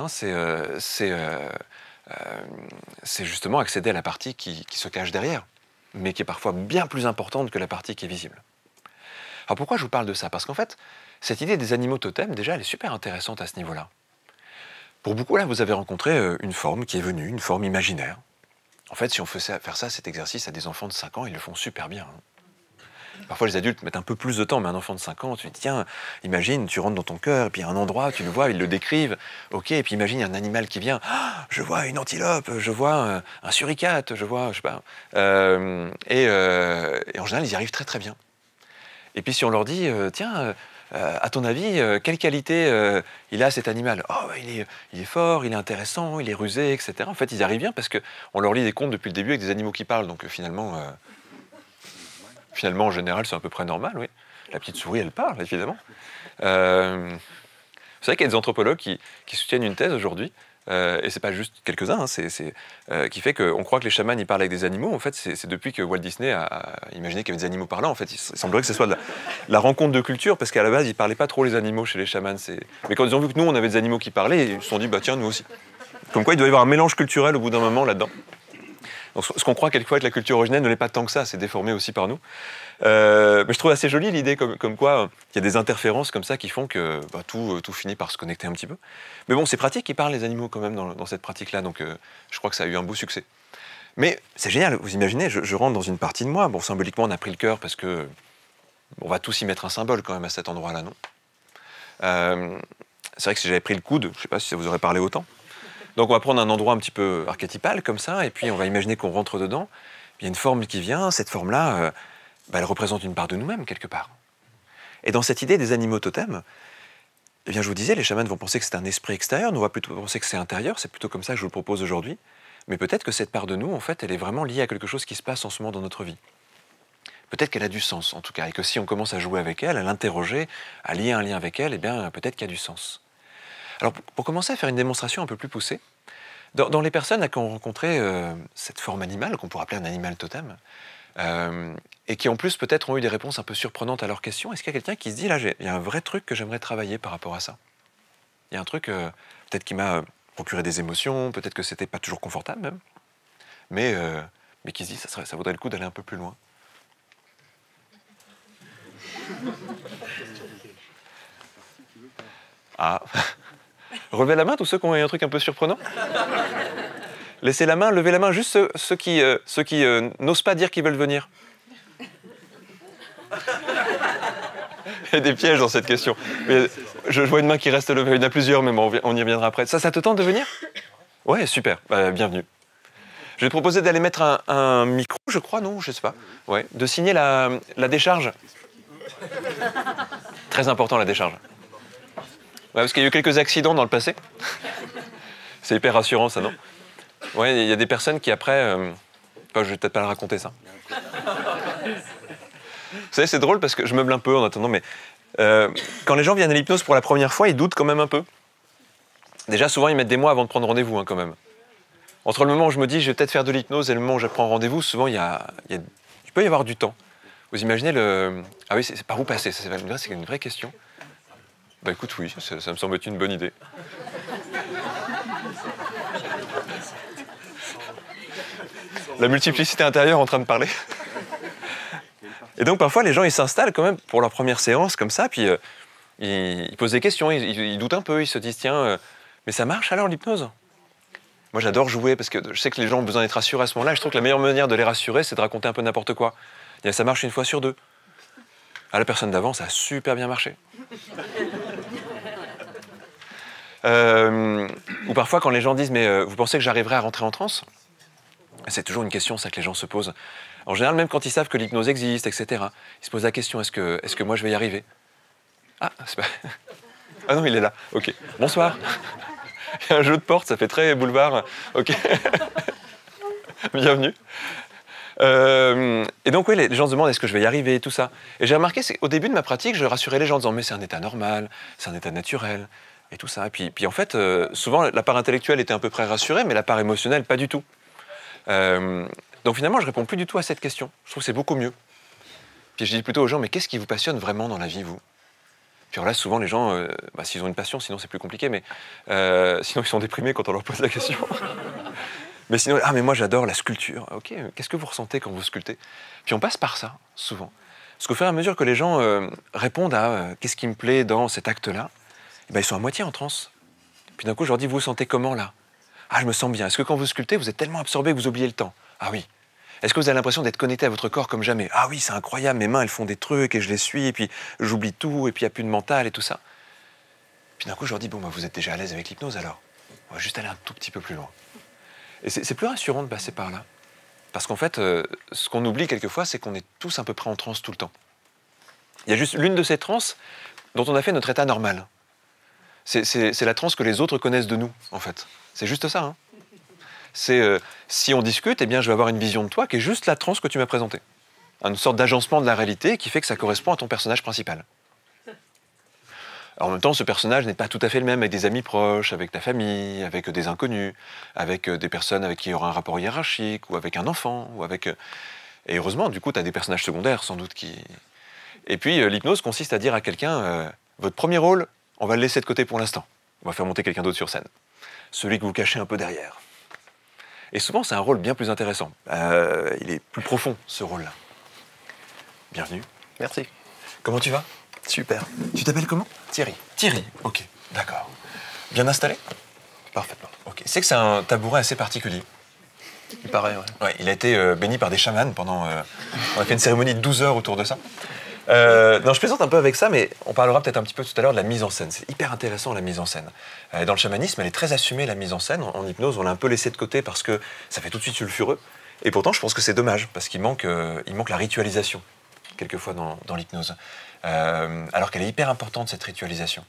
c'est justement accéder à la partie qui se cache derrière, mais qui est parfois bien plus importante que la partie qui est visible. Alors pourquoi je vous parle de ça? Parce qu'en fait, cette idée des animaux totems, déjà, elle est super intéressante à ce niveau-là. Pour beaucoup, là, vous avez rencontré une forme qui est venue, une forme imaginaire. En fait, si on faisait faire ça, cet exercice à des enfants de 5 ans, ils le font super bien. Parfois, les adultes mettent un peu plus de temps, mais un enfant de 5 ans, tu dis, tiens, imagine, tu rentres dans ton cœur, et puis il y a un endroit, tu le vois, ils le décrivent, ok, et puis imagine, il y a un animal qui vient, je vois une antilope, je vois un suricate, je vois, je sais pas. Et en général, ils y arrivent très très bien. Et puis si on leur dit, tiens, à ton avis, quelle qualité il a cet animal? Il est fort, il est intéressant, il est rusé, etc. En fait, ils y arrivent bien parce qu'on leur lit des contes depuis le début avec des animaux qui parlent. Donc finalement, en général, c'est à peu près normal, oui. La petite souris, elle parle, évidemment. Vous savez qu'il y a des anthropologues qui soutiennent une thèse aujourd'hui, et c'est pas juste quelques-uns, qui fait qu'on croit que les chamans, ils parlent avec des animaux. En fait, c'est depuis que Walt Disney a imaginé qu'il y avait des animaux parlants. En fait, il semblerait que ce soit de la rencontre de culture, parce qu'à la base, ils parlaient pas trop les animaux chez les chamans. Mais quand ils ont vu que nous, on avait des animaux qui parlaient, ils se sont dit, bah tiens, nous aussi. Comme quoi, il doit y avoir un mélange culturel au bout d'un moment là-dedans. Donc, ce qu'on croit quelquefois être la culture originelle ne l'est pas tant que ça, c'est déformé aussi par nous. Mais je trouve assez jolie l'idée comme quoi il y a des interférences comme ça qui font que tout finit par se connecter un petit peu. Mais bon, c'est pratique, ils parlent les animaux quand même dans cette pratique-là, donc je crois que ça a eu un beau succès. Mais c'est génial, vous imaginez, je rentre dans une partie de moi, bon, symboliquement on a pris le cœur parce que on va tous y mettre un symbole quand même à cet endroit-là, non? C'est vrai que si j'avais pris le coude, je ne sais pas si ça vous aurait parlé autant. Donc on va prendre un endroit un petit peu archétypal comme ça, et puis on va imaginer qu'on rentre dedans. Il y a une forme qui vient, cette forme-là, elle représente une part de nous-mêmes quelque part. Et dans cette idée des animaux totems, eh bien je vous disais, les chamans vont penser que c'est un esprit extérieur, nous on va plutôt penser que c'est intérieur, c'est plutôt comme ça que je vous le propose aujourd'hui. Mais peut-être que cette part de nous, en fait, elle est vraiment liée à quelque chose qui se passe en ce moment dans notre vie. Peut-être qu'elle a du sens, en tout cas, et que si on commence à jouer avec elle, à l'interroger, à lier un lien avec elle, eh bien peut-être qu'il y a du sens. Alors pour commencer à faire une démonstration un peu plus poussée, Dans les personnes qui ont rencontré cette forme animale, qu'on pourrait appeler un animal totem, et qui en plus peut-être ont eu des réponses un peu surprenantes à leurs questions, est-ce qu'il y a quelqu'un qui se dit, là, il y a un vrai truc que j'aimerais travailler par rapport à ça? Il y a un truc peut-être qui m'a procuré des émotions, peut-être que c'était pas toujours confortable même, mais qui se dit, ça vaudrait le coup d'aller un peu plus loin. Ah. Relevez la main, tous ceux qui ont eu un truc un peu surprenant. Laissez la main, levez la main, juste ceux qui n'osent pas dire qu'ils veulent venir. Il y a des pièges dans cette question. Mais je vois une main qui reste levée, il y en a plusieurs, mais bon, on y reviendra après. Ça te tente de venir? Ouais, super, bienvenue. Je vais te proposer d'aller mettre un micro, je crois, non? Je sais pas. Ouais, de signer la décharge. Très important, la décharge. Ouais, parce qu'il y a eu quelques accidents dans le passé. C'est hyper rassurant, ça, non? Ouais, il y a des personnes qui, après... je vais peut-être pas le raconter, ça. Vous savez, c'est drôle parce que je meuble un peu en attendant, mais quand les gens viennent à l'hypnose pour la première fois, ils doutent quand même un peu. Déjà, souvent, ils mettent des mois avant de prendre rendez-vous, hein, quand même. Entre le moment où je me dis, je vais peut-être faire de l'hypnose et le moment où je prends rendez-vous, souvent, il peut y avoir du temps. Vous imaginez le... Ah oui, c'est par où passer? C'est une vraie question. Bah écoute, oui, ça me semble être une bonne idée. La multiplicité intérieure en train de parler. Et donc parfois les gens ils s'installent quand même pour leur première séance comme ça, puis ils posent des questions, ils doutent un peu, ils se disent tiens, mais ça marche alors l'hypnose? Moi j'adore jouer parce que je sais que les gens ont besoin d'être rassurés à ce moment-là, et je trouve que la meilleure manière de les rassurer c'est de raconter un peu n'importe quoi. Et ça marche une fois sur deux. À la personne d'avant ça a super bien marché. Ou parfois quand les gens disent mais vous pensez que j'arriverai à rentrer en transe? C'est toujours une question ça que les gens se posent. En général, même quand ils savent que l'hypnose existe, etc., ils se posent la question, est-ce que moi je vais y arriver? Ah, c'est pas... Ah non, il est là, ok. Bonsoir. Il y a un jeu de porte, ça fait très boulevard. Ok. Bienvenue. Et donc oui, les gens se demandent, est-ce que je vais y arriver, tout ça. Et j'ai remarqué, au début de ma pratique, je rassurais les gens en disant, mais c'est un état normal, c'est un état naturel, et tout ça. Et puis en fait, souvent, la part intellectuelle était à peu près rassurée, mais la part émotionnelle, pas du tout. Donc finalement, je réponds plus du tout à cette question. Je trouve que c'est beaucoup mieux. Puis je dis plutôt aux gens, mais qu'est-ce qui vous passionne vraiment dans la vie, vous? Puis alors là, souvent, les gens, s'ils ont une passion, sinon c'est plus compliqué, mais sinon ils sont déprimés quand on leur pose la question. Mais sinon, ah mais moi j'adore la sculpture. Ok, qu'est-ce que vous ressentez quand vous sculptez? Puis on passe par ça, souvent. Parce qu'au fur et à mesure que les gens répondent à qu'est-ce qui me plaît dans cet acte-là, ils sont à moitié en transe. Puis d'un coup, je leur dis, vous vous sentez comment là? Ah, je me sens bien. Est-ce que quand vous sculptez, vous êtes tellement absorbé que vous oubliez le temps? Ah oui. Est-ce que vous avez l'impression d'être connecté à votre corps comme jamais? Ah oui, c'est incroyable, mes mains, elles font des trucs et je les suis, et puis j'oublie tout, et puis il n'y a plus de mental et tout ça. Puis d'un coup, je leur dis, bon, vous êtes déjà à l'aise avec l'hypnose alors? On va juste aller un tout petit peu plus loin. Et c'est plus rassurant de passer par là. Parce qu'en fait, ce qu'on oublie quelquefois, c'est qu'on est tous à peu près en transe tout le temps. Il y a juste l'une de ces transes dont on a fait notre état normal. C'est la transe que les autres connaissent de nous, en fait. C'est juste ça, hein. C'est si on discute, eh bien, je vais avoir une vision de toi qui est juste la transe que tu m'as présentée. Une sorte d'agencement de la réalité qui fait que ça correspond à ton personnage principal. Alors, en même temps, ce personnage n'est pas tout à fait le même avec des amis proches, avec ta famille, avec des inconnus, avec des personnes avec qui il y aura un rapport hiérarchique, ou avec un enfant, ou avec... Et heureusement, du coup, tu as des personnages secondaires, sans doute, qui... Et puis, l'hypnose consiste à dire à quelqu'un, votre premier rôle, on va le laisser de côté pour l'instant. On va faire monter quelqu'un d'autre sur scène. Celui que vous cachez un peu derrière. Et souvent, c'est un rôle bien plus intéressant. Il est plus profond, ce rôle-là. Bienvenue. Merci. Comment tu vas? Super. Tu t'appelles comment? Thierry. Thierry, ok, d'accord. Bien installé? Parfaitement. Ok. C'est que c'est un tabouret assez particulier. Il paraît, ouais. Ouais, il a été béni par des chamans pendant... on a fait une cérémonie de 12 heures autour de ça. Non, je plaisante un peu avec ça, mais on parlera peut-être un petit peu tout à l'heure de la mise en scène. C'est hyper intéressant, la mise en scène. Dans le chamanisme, elle est très assumée, la mise en scène. En hypnose, on l'a un peu laissée de côté parce que ça fait tout de suite sulfureux. Et pourtant, je pense que c'est dommage, parce qu'il manque la ritualisation, quelquefois, dans l'hypnose. Alors qu'elle est hyper importante, cette ritualisation.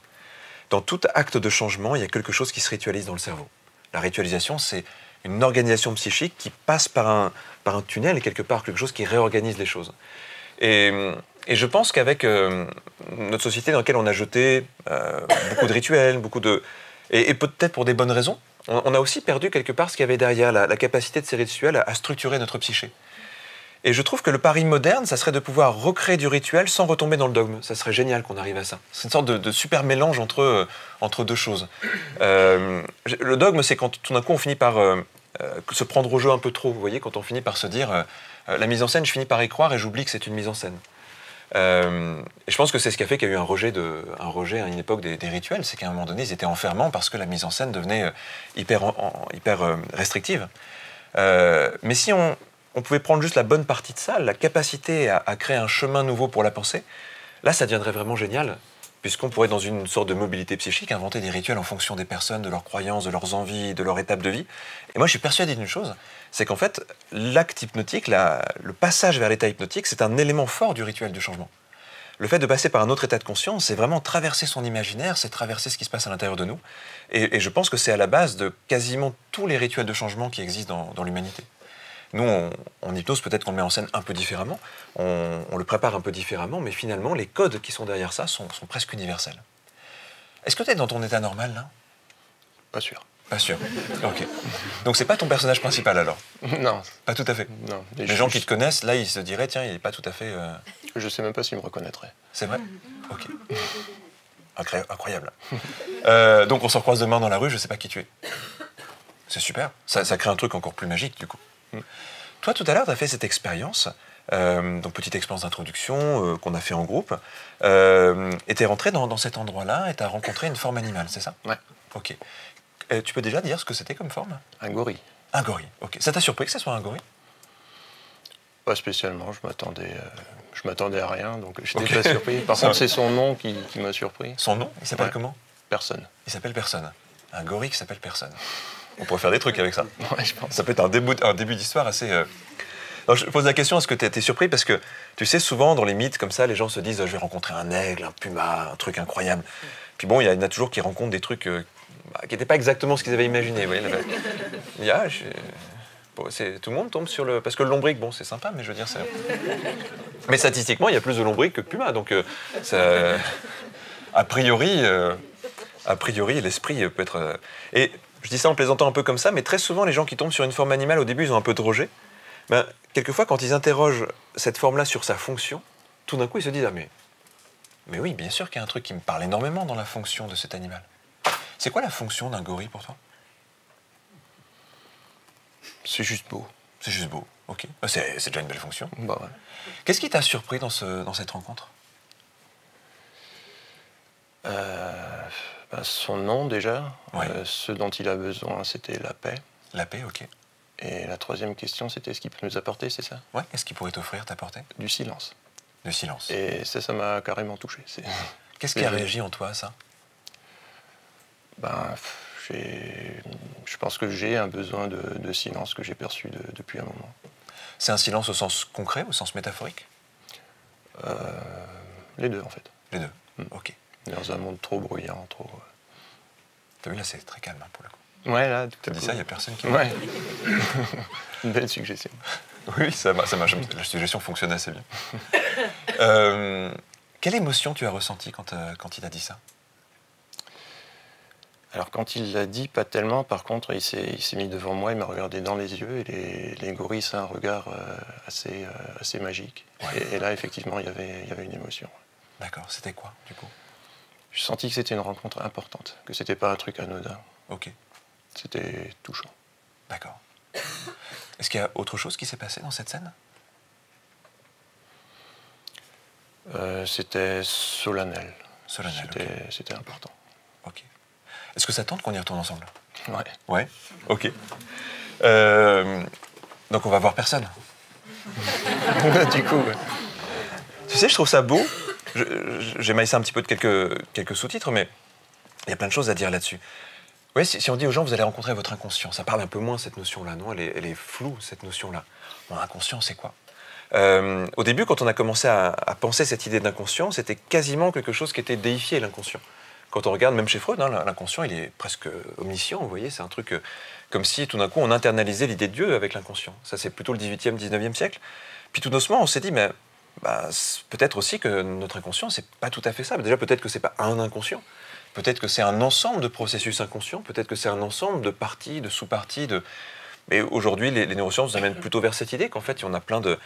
Dans tout acte de changement, il y a quelque chose qui se ritualise dans le cerveau. La ritualisation, c'est une organisation psychique qui passe par un tunnel, et quelque part, quelque chose qui réorganise les choses. Et je pense qu'avec notre société dans laquelle on a jeté beaucoup de rituels, et peut-être pour des bonnes raisons, on a aussi perdu quelque part ce qu'il y avait derrière, la capacité de ces rituels à structurer notre psyché. Et je trouve que le pari moderne, ça serait de pouvoir recréer du rituel sans retomber dans le dogme. Ça serait génial qu'on arrive à ça. C'est une sorte de super mélange entre deux choses. Le dogme, c'est quand tout d'un coup on finit par se prendre au jeu un peu trop. Vous voyez, quand on finit par se dire la mise en scène, je finis par y croire et j'oublie que c'est une mise en scène. Et je pense que c'est ce qui a fait qu'il y a eu un rejet à une époque des rituels. C'est qu'à un moment donné, ils étaient enfermants parce que la mise en scène devenait hyper restrictive. Mais si on pouvait prendre juste la bonne partie de ça, la capacité à créer un chemin nouveau pour la pensée, là, ça deviendrait vraiment génial, puisqu'on pourrait, dans une sorte de mobilité psychique, inventer des rituels en fonction des personnes, de leurs croyances, de leurs envies, de leur étape de vie. Et moi, je suis persuadé d'une chose, c'est qu'en fait, l'acte hypnotique, le passage vers l'état hypnotique, c'est un élément fort du rituel du changement. Le fait de passer par un autre état de conscience, c'est vraiment traverser son imaginaire, c'est traverser ce qui se passe à l'intérieur de nous. Et je pense que c'est à la base de quasiment tous les rituels de changement qui existent dans l'humanité. Nous, en hypnose, peut-être qu'on le met en scène un peu différemment, on le prépare un peu différemment, mais finalement, les codes qui sont derrière ça sont presque universels. Est-ce que tu es dans ton état normal, là? Pas sûr. Pas sûr. Ok. Donc, c'est pas ton personnage principal, alors? Non. Pas tout à fait? Non. Les gens qui te connaissent, là, ils se diraient, tiens, il n'est pas tout à fait... Je sais même pas s'ils me reconnaîtraient. C'est vrai? Ok. Incroyable. Donc, on se recroise demain dans la rue, je sais pas qui tu es. C'est super. Ça crée un truc encore plus magique, du coup. Toi, tout à l'heure, tu as fait cette expérience, donc petite expérience d'introduction qu'on a fait en groupe, et tu es rentré dans cet endroit-là et tu as rencontré une forme animale, c'est ça? Ouais. Ok. Tu peux déjà dire ce que c'était comme forme? Un gorille. Un gorille, ok. Ça t'a surpris que ce soit un gorille? Pas spécialement, je m'attendais à rien, donc j'étais pas surpris. Par contre, c'est son nom qui m'a surpris. Son nom? Il s'appelle comment? Personne. Il s'appelle Personne. Un gorille qui s'appelle Personne. On pourrait faire des trucs avec ça. Ouais, je pense. Ça peut être un début d'histoire assez... Alors, je pose la question, est-ce que tu as été surpris? Parce que, tu sais, souvent, dans les mythes comme ça, les gens se disent je vais rencontrer un aigle, un puma, un truc incroyable. Puis bon, il y en a toujours qui rencontrent des trucs qui n'étaient pas exactement ce qu'ils avaient imaginé. Vous voyez, bon, tout le monde tombe sur le... Parce que le lombric, bon, c'est sympa, mais je veux dire, c'est... Mais statistiquement, il y a plus de lombric que de puma. Donc, a priori, l'esprit peut être... Et je dis ça en plaisantant un peu comme ça, mais très souvent, les gens qui tombent sur une forme animale, au début, ils ont un peu de rejet. Ben, quelquefois, quand ils interrogent cette forme-là sur sa fonction, tout d'un coup, ils se disent « Ah, mais oui, bien sûr qu'il y a un truc qui me parle énormément dans la fonction de cet animal. » C'est quoi la fonction d'un gorille pour toi? C'est juste beau. C'est juste beau, ok. C'est déjà une belle fonction. Bah ouais. Qu'est-ce qui t'a surpris dans cette rencontre? Son nom, déjà. Ouais. Ce dont il a besoin, c'était la paix. La paix, ok. Et la troisième question, c'était ce qu'il peut nous apporter, c'est ça? Ouais, qu'est-ce qu'il pourrait t'offrir, t'apporter? Du silence. Le silence. Et ça m'a carrément touché. Qu'est-ce qui a réagi en toi à ça? Je pense que j'ai un besoin de silence que j'ai perçu depuis un moment. C'est un silence au sens concret ou au sens métaphorique? Les deux, en fait. Les deux, ok. Dans un monde trop bruyant, trop... T'as vu, là, c'est très calme, hein, pour le coup. Ouais, là... T'as dit ça, il n'y a personne qui... Ouais. Une belle suggestion. Oui, ça marche. La suggestion fonctionne assez bien. Quelle émotion tu as ressentie quand il a dit ça? Alors, quand il l'a dit, pas tellement. Par contre, il s'est mis devant moi, il m'a regardé dans les yeux. Et les gorilles, c'est un regard assez magique. Ouais. Et là, effectivement, il y avait une émotion. D'accord. C'était quoi, du coup? Je sentis que c'était une rencontre importante, que c'était pas un truc anodin. Ok. C'était touchant. D'accord. Est-ce qu'il y a autre chose qui s'est passé dans cette scène? C'était solennel. Solennel, c'était important. Ok. Est-ce que ça tente qu'on y retourne ensemble? Ouais. Ouais. Ok. Donc on va voir Personne. Du coup, ouais. Tu sais, je trouve ça beau. J'ai maillé ça un petit peu de quelques sous-titres, mais il y a plein de choses à dire là-dessus. Oui, si on dit aux gens, vous allez rencontrer votre inconscient, ça parle un peu moins, cette notion-là, non? Elle est floue, cette notion-là. Bon, inconscient, c'est quoi? Au début, quand on a commencé à penser cette idée d'inconscient, c'était quasiment quelque chose qui était déifié, l'inconscient. Quand on regarde, même chez Freud, hein, l'inconscient, il est presque omniscient, vous voyez, c'est un truc comme si, tout d'un coup, on internalisait l'idée de Dieu avec l'inconscient. Ça, c'est plutôt le 18e, 19e siècle. Puis tout doucement, on s'est dit, mais peut-être aussi que notre inconscient, c'est pas tout à fait ça. Déjà, peut-être que c'est pas un inconscient. Peut-être que c'est un ensemble de processus inconscients. Peut-être que c'est un ensemble de parties, de sous-parties. Mais aujourd'hui, les neurosciences nous amènent plutôt vers cette idée qu'en fait, on a plein de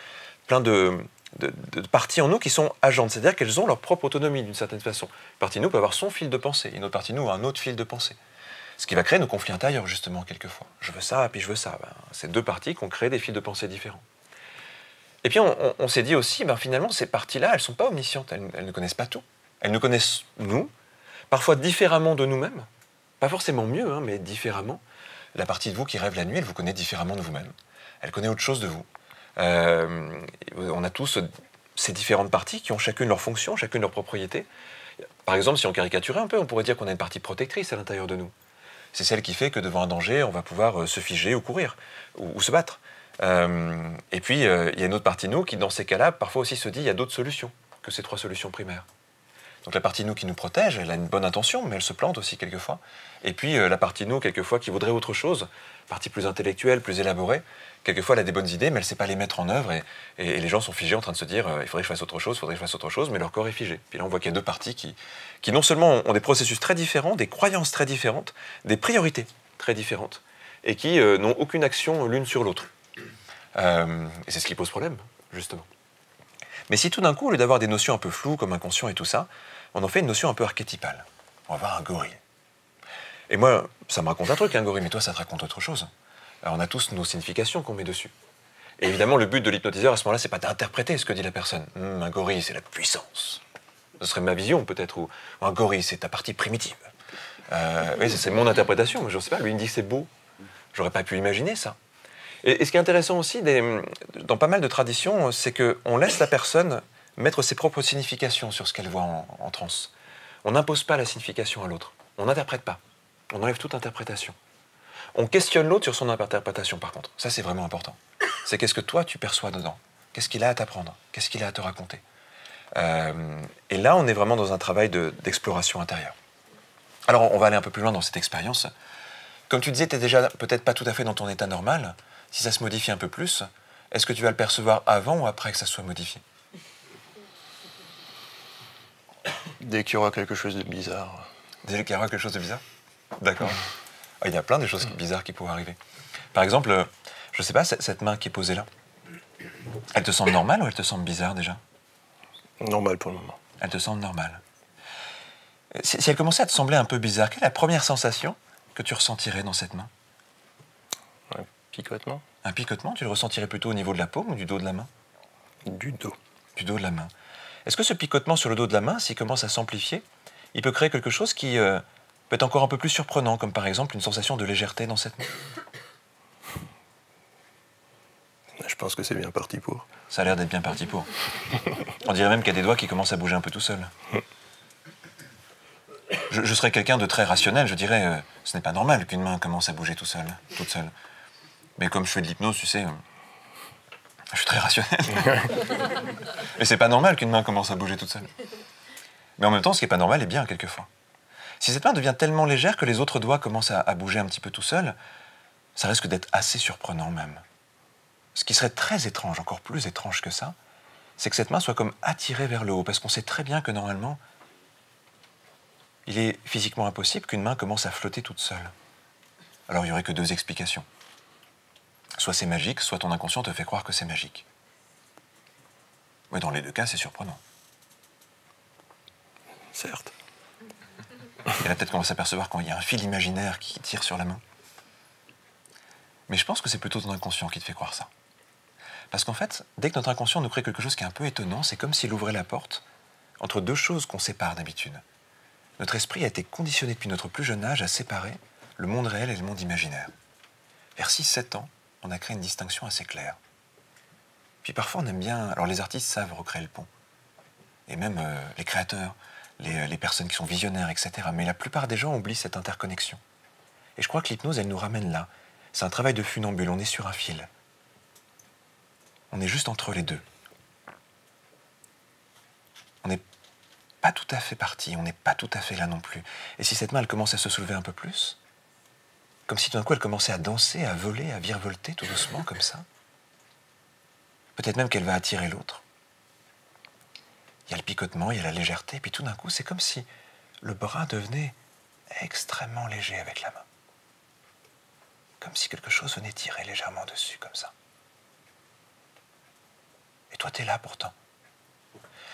parties en nous qui sont agentes. C'est-à-dire qu'elles ont leur propre autonomie d'une certaine façon. Une partie de nous peut avoir son fil de pensée. Une autre partie de nous a un autre fil de pensée. Ce qui va créer nos conflits intérieurs, justement, quelquefois. Je veux ça, puis je veux ça. C'est deux parties qui ont créé des fils de pensée différents. Et puis on s'est dit aussi, finalement, ces parties-là, elles ne sont pas omniscientes, elles ne connaissent pas tout. Elles nous connaissent, nous, parfois différemment de nous-mêmes. Pas forcément mieux, hein, mais différemment. La partie de vous qui rêve la nuit, elle vous connaît différemment de vous-même. Elle connaît autre chose de vous. On a tous ces différentes parties qui ont chacune leur fonction, chacune leur propriété. Par exemple, si on caricaturait un peu, on pourrait dire qu'on a une partie protectrice à l'intérieur de nous. C'est celle qui fait que devant un danger, on va pouvoir se figer ou courir, ou se battre. Et puis, il y a une autre partie de nous qui, dans ces cas-là, parfois aussi se dit il y a d'autres solutions que ces trois solutions primaires. Donc la partie de nous qui nous protège, elle a une bonne intention, mais elle se plante aussi quelquefois. Et puis la partie de nous, quelquefois, qui voudrait autre chose, partie plus intellectuelle, plus élaborée, quelquefois elle a des bonnes idées, mais elle ne sait pas les mettre en œuvre, et les gens sont figés en train de se dire il faudrait que je fasse autre chose, il faudrait que je fasse autre chose, mais leur corps est figé. Puis là, on voit qu'il y a deux parties qui non seulement ont des processus très différents, des croyances très différentes, des priorités très différentes, et qui n'ont aucune action l'une sur l'autre. Et c'est ce qui pose problème, justement. Mais si tout d'un coup, au lieu d'avoir des notions un peu floues, comme inconscient et tout ça, on en fait une notion un peu archétypale. On va voir un gorille. Et moi, ça me raconte un truc, un gorille, mais toi, ça te raconte autre chose. Alors, on a tous nos significations qu'on met dessus. Et évidemment, le but de l'hypnotiseur, à ce moment-là, c'est pas d'interpréter ce que dit la personne. Un gorille, c'est la puissance. Ce serait ma vision, peut-être. Ou un gorille, c'est ta partie primitive. Oui, c'est mon interprétation. Je ne sais pas, lui, il me dit que c'est beau. J'aurais pas pu imaginer ça. Et ce qui est intéressant aussi, dans pas mal de traditions, c'est qu'on laisse la personne mettre ses propres significations sur ce qu'elle voit en transe. On n'impose pas la signification à l'autre. On n'interprète pas. On enlève toute interprétation. On questionne l'autre sur son interprétation, par contre. Ça, c'est vraiment important. C'est qu'est-ce que toi, tu perçois dedans? Qu'est-ce qu'il a à t'apprendre? Qu'est-ce qu'il a à te raconter? Et là, on est vraiment dans un travail d'exploration intérieure. Alors, on va aller un peu plus loin dans cette expérience. Comme tu disais, tu n'es déjà peut-être pas tout à fait dans ton état normal. Si ça se modifie un peu plus, est-ce que tu vas le percevoir avant ou après que ça soit modifié? Dès qu'il y aura quelque chose de bizarre. Dès qu'il y aura quelque chose de bizarre? D'accord. Il y a plein de choses bizarres qui pourraient arriver. Par exemple, je ne sais pas, cette main qui est posée là, elle te semble normale ou elle te semble bizarre déjà? Normal pour le moment. Elle te semble normale. Si elle commençait à te sembler un peu bizarre, quelle est la première sensation que tu ressentirais dans cette main? Un picotement. Un picotement, tu le ressentirais plutôt au niveau de la paume ou du dos de la main? Du dos. Du dos de la main. Est-ce que ce picotement sur le dos de la main, s'il commence à s'amplifier, il peut créer quelque chose qui peut être encore un peu plus surprenant, comme par exemple une sensation de légèreté dans cette main? Je pense que c'est bien parti pour. Ça a l'air d'être bien parti pour. On dirait même qu'il y a des doigts qui commencent à bouger un peu tout seuls. Je serais quelqu'un de très rationnel, je dirais ce n'est pas normal qu'une main commence à bouger toute seule. Mais comme je fais de l'hypnose, tu sais, je suis très rationnel. Mais c'est pas normal qu'une main commence à bouger toute seule. Mais en même temps, ce qui est pas normal est bien quelquefois. Si cette main devient tellement légère que les autres doigts commencent à bouger un petit peu tout seuls, ça risque d'être assez surprenant même. Ce qui serait très étrange, encore plus étrange que ça, c'est que cette main soit comme attirée vers le haut, parce qu'on sait très bien que normalement, il est physiquement impossible qu'une main commence à flotter toute seule. Alors il n'y aurait que deux explications. Soit c'est magique, soit ton inconscient te fait croire que c'est magique. Mais dans les deux cas, c'est surprenant. Certes. Et là, peut-être qu'on va s'apercevoir quand il y a un fil imaginaire qui tire sur la main. Mais je pense que c'est plutôt ton inconscient qui te fait croire ça. Parce qu'en fait, dès que notre inconscient nous crée quelque chose qui est un peu étonnant, c'est comme s'il ouvrait la porte entre deux choses qu'on sépare d'habitude. Notre esprit a été conditionné depuis notre plus jeune âge à séparer le monde réel et le monde imaginaire. Vers 6-7 ans, on a créé une distinction assez claire. Puis parfois, on aime bien... Alors les artistes savent recréer le pont. Et même les créateurs, les personnes qui sont visionnaires, etc. Mais la plupart des gens oublient cette interconnexion. Et je crois que l'hypnose, elle nous ramène là. C'est un travail de funambule, on est sur un fil. On est juste entre les deux. On n'est pas tout à fait parti, on n'est pas tout à fait là non plus. Et si cette main, elle commence à se soulever un peu plus, comme si tout d'un coup, elle commençait à danser, à voler, à virevolter tout doucement, comme ça, peut-être même qu'elle va attirer l'autre. Il y a le picotement, il y a la légèreté, puis tout d'un coup, c'est comme si le bras devenait extrêmement léger avec la main. Comme si quelque chose venait tirer légèrement dessus, comme ça. Et toi, t'es là pourtant.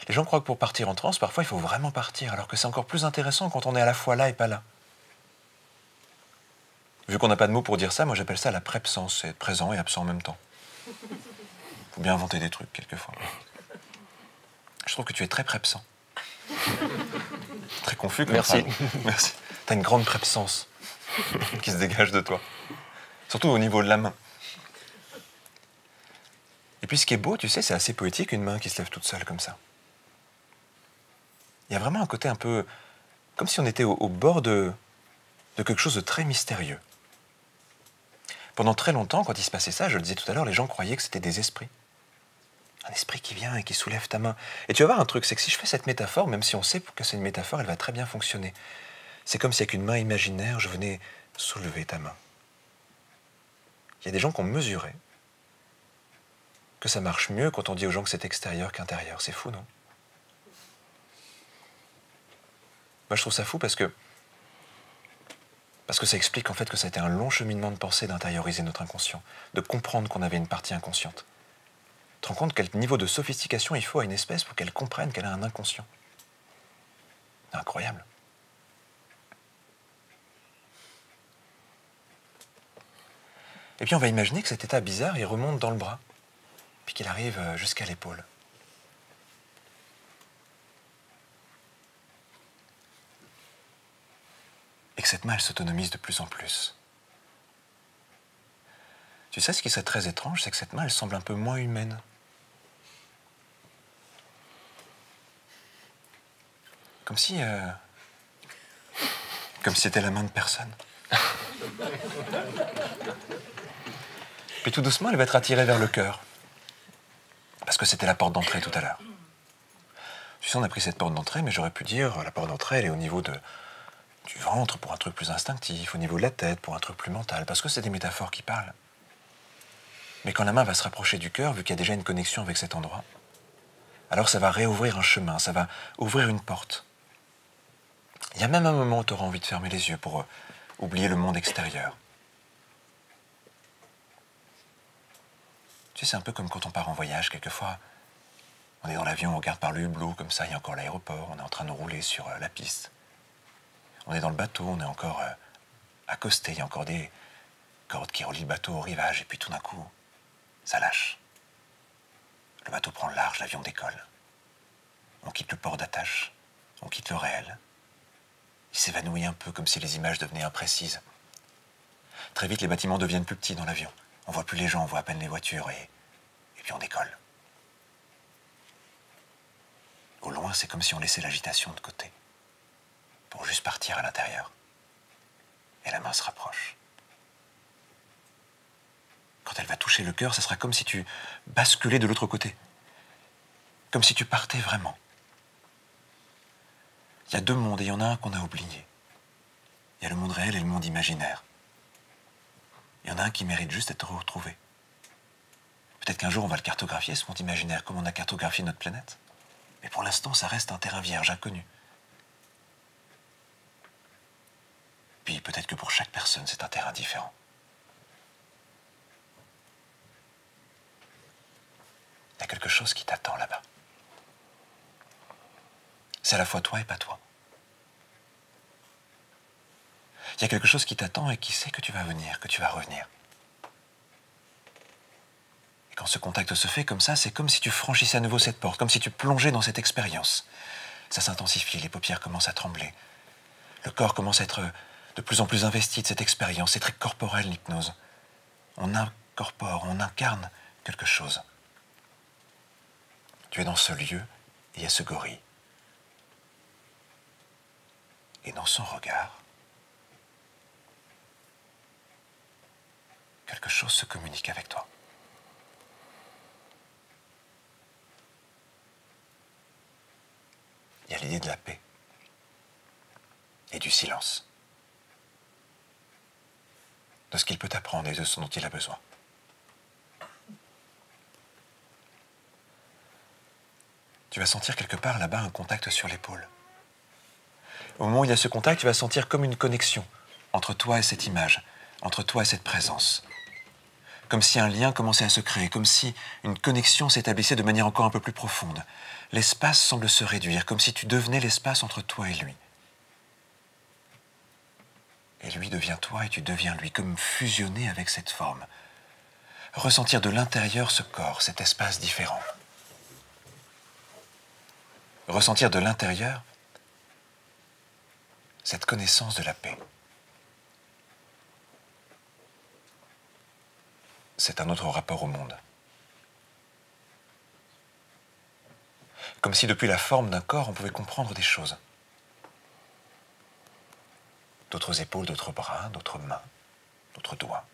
Les gens croient que pour partir en transe, parfois, il faut vraiment partir, alors que c'est encore plus intéressant quand on est à la fois là et pas là. Vu qu'on n'a pas de mots pour dire ça, moi j'appelle ça la prébsence, c'est être présent et absent en même temps. Faut bien inventer des trucs, quelquefois. Je trouve que tu es très prébsent. Très confus comme Merci. ça. Merci. T'as une grande prébsence qui se dégage de toi. Surtout au niveau de la main. Et puis ce qui est beau, tu sais, c'est assez poétique, une main qui se lève toute seule comme ça. Il y a vraiment un côté un peu... comme si on était au bord de quelque chose de très mystérieux. Pendant très longtemps, quand il se passait ça, je le disais tout à l'heure, les gens croyaient que c'était des esprits. Un esprit qui vient et qui soulève ta main. Et tu vas voir un truc, c'est que si je fais cette métaphore, même si on sait que c'est une métaphore, elle va très bien fonctionner. C'est comme si avec une main imaginaire, je venais soulever ta main. Il y a des gens qui ont mesuré que ça marche mieux quand on dit aux gens que c'est extérieur qu'intérieur. C'est fou, non? Moi, je trouve ça fou parce que ça explique en fait que ça a été un long cheminement de pensée d'intérioriser notre inconscient, de comprendre qu'on avait une partie inconsciente. Tu te rends compte quel niveau de sophistication il faut à une espèce pour qu'elle comprenne qu'elle a un inconscient? C'est incroyable. Et puis on va imaginer que cet état bizarre, il remonte dans le bras, puis qu'il arrive jusqu'à l'épaule. Et que cette main, elle s'autonomise de plus en plus. Tu sais, ce qui serait très étrange, c'est que cette main, elle semble un peu moins humaine. Comme si c'était la main de personne. Puis tout doucement, elle va être attirée vers le cœur. Parce que c'était la porte d'entrée tout à l'heure. Tu sais, on a pris cette porte d'entrée, mais j'aurais pu dire, la porte d'entrée, elle est au niveau du ventre pour un truc plus instinctif, au niveau de la tête pour un truc plus mental, parce que c'est des métaphores qui parlent. Mais quand la main va se rapprocher du cœur, vu qu'il y a déjà une connexion avec cet endroit, alors ça va réouvrir un chemin, ça va ouvrir une porte. Il y a même un moment où tu auras envie de fermer les yeux pour oublier le monde extérieur. Tu sais, c'est un peu comme quand on part en voyage, quelquefois. On est dans l'avion, on regarde par le hublot, comme ça, il y a encore l'aéroport, on est en train de rouler sur la piste. On est dans le bateau, on est encore accosté, il y a encore des cordes qui relient le bateau au rivage, et puis tout d'un coup, ça lâche. Le bateau prend le large, l'avion décolle. On quitte le port d'attache, on quitte le réel. Il s'évanouit un peu comme si les images devenaient imprécises. Très vite, les bâtiments deviennent plus petits dans l'avion. On voit plus les gens, on voit à peine les voitures, et puis on décolle. Au loin, c'est comme si on laissait l'agitation de côté, pour juste partir à l'intérieur. Et la main se rapproche. Quand elle va toucher le cœur, ça sera comme si tu basculais de l'autre côté. Comme si tu partais vraiment. Il y a deux mondes et il y en a un qu'on a oublié. Il y a le monde réel et le monde imaginaire. Il y en a un qui mérite juste d'être retrouvé. Peut-être qu'un jour on va le cartographier, ce monde imaginaire, comme on a cartographié notre planète. Mais pour l'instant, ça reste un terrain vierge, inconnu. Puis peut-être que pour chaque personne, c'est un terrain différent. Il y a quelque chose qui t'attend là-bas. C'est à la fois toi et pas toi. Il y a quelque chose qui t'attend et qui sait que tu vas venir, que tu vas revenir. Et quand ce contact se fait comme ça, c'est comme si tu franchissais à nouveau cette porte, comme si tu plongeais dans cette expérience. Ça s'intensifie, les paupières commencent à trembler. Le corps commence à être de plus en plus investi de cette expérience. C'est très corporel, l'hypnose. On incorpore, on incarne quelque chose. Tu es dans ce lieu et il y a ce gorille. Et dans son regard, quelque chose se communique avec toi. Il y a l'idée de la paix et du silence, de ce qu'il peut apprendre et de ce dont il a besoin. tu vas sentir quelque part là-bas un contact sur l'épaule. Au moment où il y a ce contact, tu vas sentir comme une connexion entre toi et cette image, entre toi et cette présence. Comme si un lien commençait à se créer, comme si une connexion s'établissait de manière encore un peu plus profonde. L'espace semble se réduire, comme si tu devenais l'espace entre toi et lui. Et lui devient toi et tu deviens lui, comme fusionné avec cette forme. Ressentir de l'intérieur ce corps, cet espace différent. Ressentir de l'intérieur cette connaissance de la paix. C'est un autre rapport au monde. Comme si depuis la forme d'un corps, on pouvait comprendre des choses. D'autres épaules, d'autres bras, d'autres mains, d'autres doigts.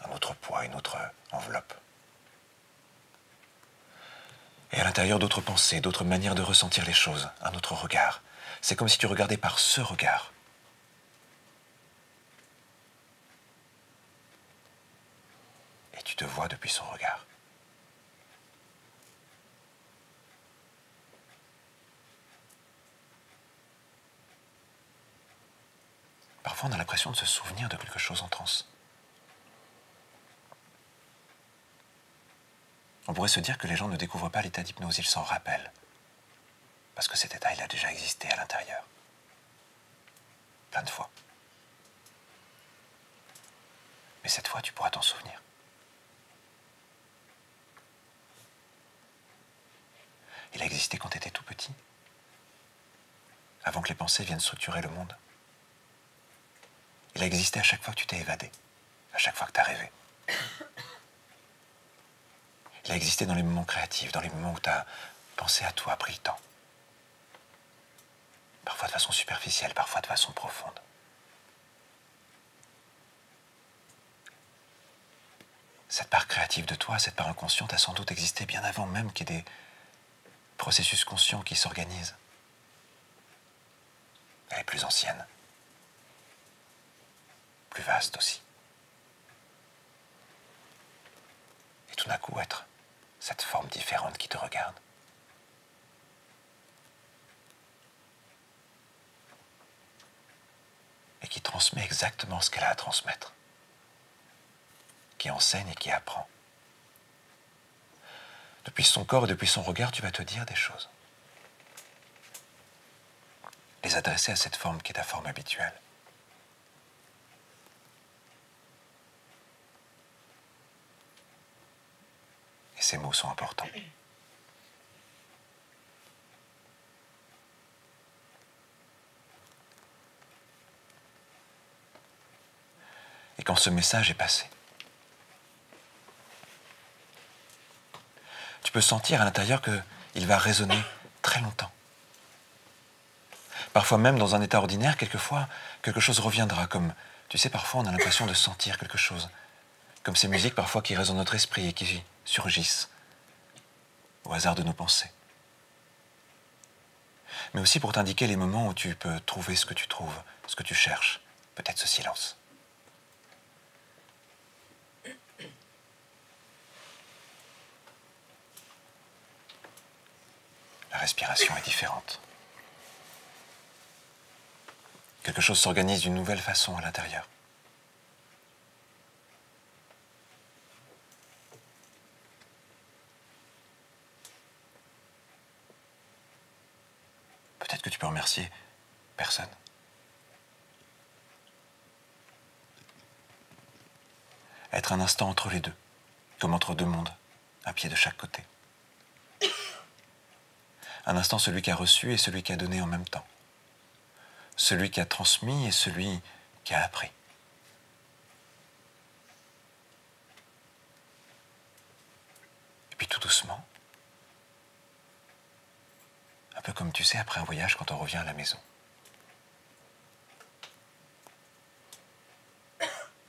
Un autre poids, une autre enveloppe. Et à l'intérieur, d'autres pensées, d'autres manières de ressentir les choses, un autre regard. C'est comme si tu regardais par ce regard. Et tu te vois depuis son regard. Parfois, on a l'impression de se souvenir de quelque chose en transe. On pourrait se dire que les gens ne découvrent pas l'état d'hypnose, ils s'en rappellent. Parce que cet état, il a déjà existé à l'intérieur. Plein de fois. Mais cette fois, tu pourras t'en souvenir. Il a existé quand tu étais tout petit, avant que les pensées viennent structurer le monde. Il a existé à chaque fois que tu t'es évadé, à chaque fois que tu as rêvé. Il a existé dans les moments créatifs, dans les moments où tu as pensé à toi, pris le temps. Parfois de façon superficielle, parfois de façon profonde. Cette part créative de toi, cette part inconsciente a sans doute existé bien avant même qu'il y ait des processus conscients qui s'organisent. Elle est plus ancienne, plus vaste aussi. Et tout d'un coup être cette forme différente qui te regarde. Et qui transmet exactement ce qu'elle a à transmettre. Qui enseigne et qui apprend. Depuis son corps et depuis son regard, tu vas te dire des choses. Les adresser à cette forme qui est ta forme habituelle. Et ces mots sont importants. Et quand ce message est passé, tu peux sentir à l'intérieur qu'il va résonner très longtemps. Parfois même dans un état ordinaire, quelquefois, quelque chose reviendra comme, tu sais, parfois on a l'impression de sentir quelque chose. Comme ces musiques parfois qui résonnent dans notre esprit et qui surgissent au hasard de nos pensées. Mais aussi pour t'indiquer les moments où tu peux trouver ce que tu trouves, ce que tu cherches, peut-être ce silence. La respiration est différente. Quelque chose s'organise d'une nouvelle façon à l'intérieur. Peut-être que tu peux remercier personne. Être un instant entre les deux, comme entre deux mondes, un pied de chaque côté. Un instant celui qui a reçu et celui qui a donné en même temps. Celui qui a transmis et celui qui a appris. Et puis tout doucement, un peu comme tu sais après un voyage quand on revient à la maison.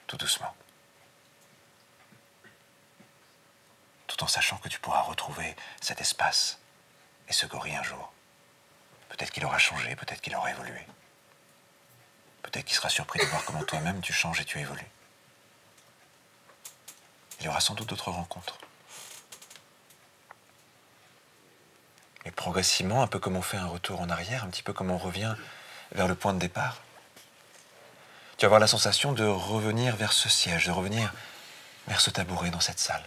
Tout doucement. Tout en sachant que tu pourras retrouver cet espace et ce gorille un jour. Peut-être qu'il aura changé, peut-être qu'il aura évolué. Peut-être qu'il sera surpris de voir comment toi-même tu changes et tu évolues. Il y aura sans doute d'autres rencontres. Mais progressivement, un peu comme on fait un retour en arrière, un petit peu comme on revient vers le point de départ. Tu vas avoir la sensation de revenir vers ce siège, de revenir vers ce tabouret dans cette salle.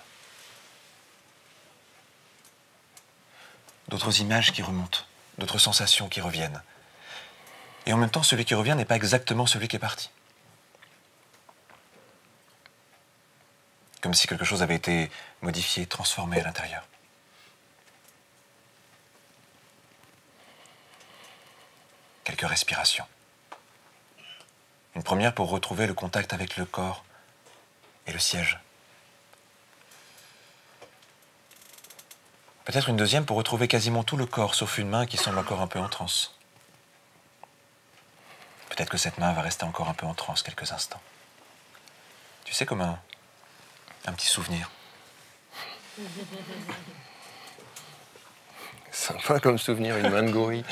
D'autres images qui remontent, d'autres sensations qui reviennent. Et en même temps, celui qui revient n'est pas exactement celui qui est parti. Comme si quelque chose avait été modifié, transformé à l'intérieur. Quelques respirations. Une première pour retrouver le contact avec le corps et le siège. Peut-être une deuxième pour retrouver quasiment tout le corps, sauf une main qui semble encore un peu en transe. Peut-être que cette main va rester encore un peu en transe quelques instants. Tu sais, comme un petit souvenir. Sympa comme souvenir, une main de gorille.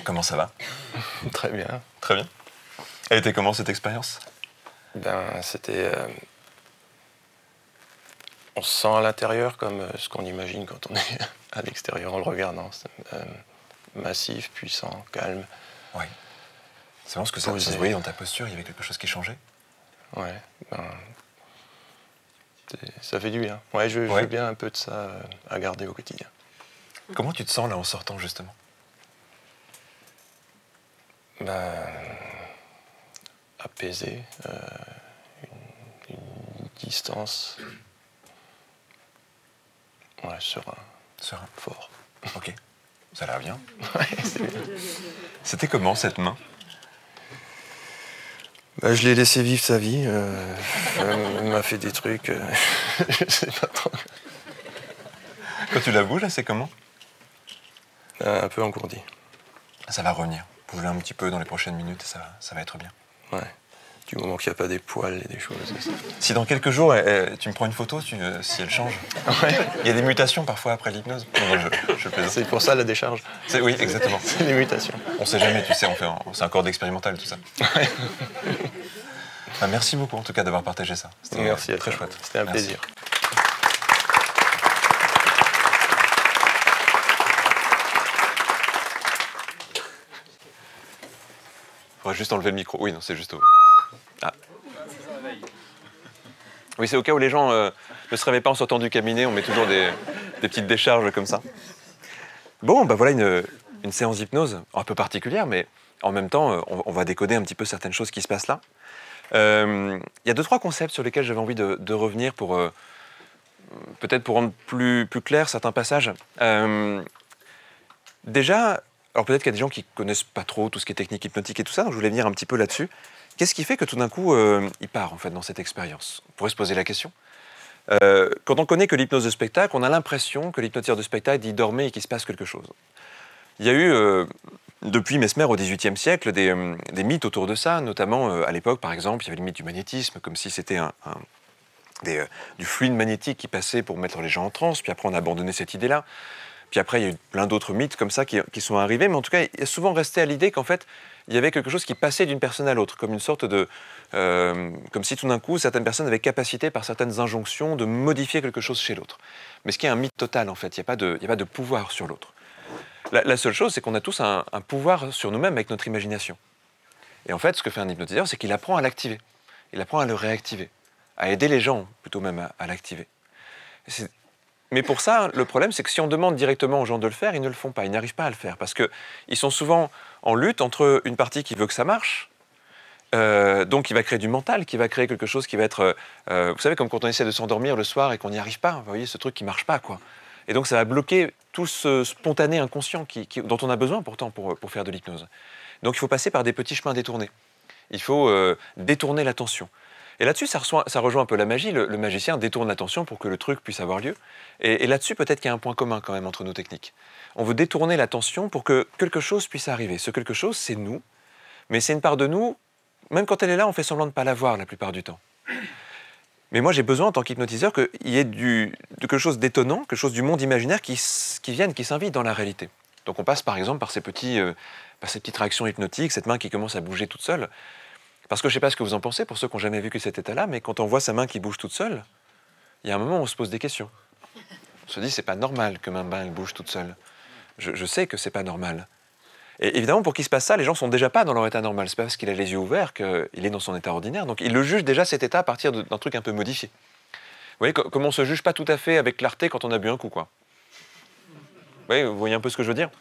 Comment ça va? Très bien. Très bien. Elle était comment cette expérience? Ben, c'était... on se sent à l'intérieur comme ce qu'on imagine quand on est à l'extérieur en le regardant. Massif, puissant, calme. Oui. C'est vraiment ce que ça se voyait dans ta posture, il y avait quelque chose qui changeait? Ouais, ben, ça fait du bien. Ouais, je veux bien un peu de ça à garder au quotidien. Comment tu te sens là en sortant justement? Ben, apaisé, une distance. Ouais, serein. Serein. Fort. Ok, ça a l'air bien. Ouais, c'est bien. C'était comment cette main? Bah, je l'ai laissé vivre sa vie. Elle m'a fait des trucs. Je sais pas trop. Quand tu la bouges, là, c'est comment? Un peu engourdi. Ça va revenir. Bouge-la un petit peu dans les prochaines minutes et ça va être bien. Ouais. Du moment qu'il n'y a pas des poils et des choses. Si dans quelques jours, tu me prends une photo, si elle change. Ouais. Il y a des mutations parfois après l'hypnose. Non, je plaisante. C'est pour ça la décharge. Oui, exactement. C'est des mutations. On sait jamais, tu sais, c'est un corps expérimental tout ça. Ouais. Bah, merci beaucoup en tout cas d'avoir partagé ça. Merci à très toi. chouette. C'était un Merci. plaisir. Il faudrait juste enlever le micro. Oui, non, c'est juste au... Ah. Oui, c'est au cas où les gens ne se réveillent pas en sortant du cabinet, on met toujours des petites décharges comme ça. Bon, bah voilà une séance d'hypnose un peu particulière, mais en même temps, on va décoder un petit peu certaines choses qui se passent là. Il y a 2-3 concepts sur lesquels j'avais envie de revenir pour peut-être pour rendre plus clair certains passages. Déjà, alors peut-être qu'il y a des gens qui connaissent pas trop tout ce qui est technique hypnotique et tout ça, donc je voulais venir un petit peu là-dessus. Qu'est-ce qui fait que tout d'un coup, il part en fait dans cette expérience? On pourrait se poser la question. Quand on connaît que l'hypnose de spectacle, on a l'impression que l'hypnotiseur de spectacle dit dormez et qu'il se passe quelque chose. Il y a eu, depuis Mesmer au XVIIIe siècle, des mythes autour de ça, notamment à l'époque, par exemple, il y avait le mythe du magnétisme, comme si c'était du fluide magnétique qui passait pour mettre les gens en transe, puis après on a abandonné cette idée-là. Puis après, il y a eu plein d'autres mythes comme ça qui sont arrivés, mais en tout cas, il est souvent resté à l'idée qu'en fait, il y avait quelque chose qui passait d'une personne à l'autre, comme une sorte de... comme si tout d'un coup, certaines personnes avaient capacité, par certaines injonctions, de modifier quelque chose chez l'autre. Mais ce qui est un mythe total, en fait, il n'y a pas de pouvoir sur l'autre. La seule chose, c'est qu'on a tous un pouvoir sur nous-mêmes avec notre imagination. Et en fait, ce que fait un hypnotiseur, c'est qu'il apprend à l'activer. Il apprend à le réactiver, à aider les gens, plutôt même à l'activer. Mais pour ça, le problème, c'est que si on demande directement aux gens de le faire, ils ne le font pas, ils n'arrivent pas à le faire, parce qu'ils sont souvent en lutte entre une partie qui veut que ça marche, donc qui va créer du mental, qui va créer quelque chose qui va être... vous savez, comme quand on essaie de s'endormir le soir et qu'on n'y arrive pas, vous voyez, ce truc qui ne marche pas, quoi. Et donc ça va bloquer tout ce spontané inconscient dont on a besoin pourtant pour faire de l'hypnose. Donc il faut passer par des petits chemins détournés. Il faut détourner l'attention. Et là-dessus, ça rejoint un peu la magie. Le magicien détourne l'attention pour que le truc puisse avoir lieu. Et là-dessus, peut-être qu'il y a un point commun quand même entre nos techniques. On veut détourner l'attention pour que quelque chose puisse arriver. Ce quelque chose, c'est nous. Mais c'est une part de nous, même quand elle est là, on fait semblant de ne pas la voir la plupart du temps. Mais moi, j'ai besoin, en tant qu'hypnotiseur, qu'il y ait de quelque chose d'étonnant, quelque chose du monde imaginaire qui vienne, qui s'invite dans la réalité. Donc on passe par exemple par ces petites réactions hypnotiques, cette main qui commence à bouger toute seule. Parce que je ne sais pas ce que vous en pensez, pour ceux qui n'ont jamais vécu cet état-là, mais quand on voit sa main qui bouge toute seule, il y a un moment où on se pose des questions. On se dit, c'est pas normal que ma main elle bouge toute seule. Je sais que c'est pas normal. Et évidemment, pour qu'il se passe ça, les gens sont déjà pas dans leur état normal. C'est pas parce qu'il a les yeux ouverts qu'il est dans son état ordinaire. Donc il le juge déjà cet état à partir d'un truc un peu modifié. Vous voyez, comme on se juge pas tout à fait avec clarté quand on a bu un coup, quoi. Vous voyez un peu ce que je veux dire?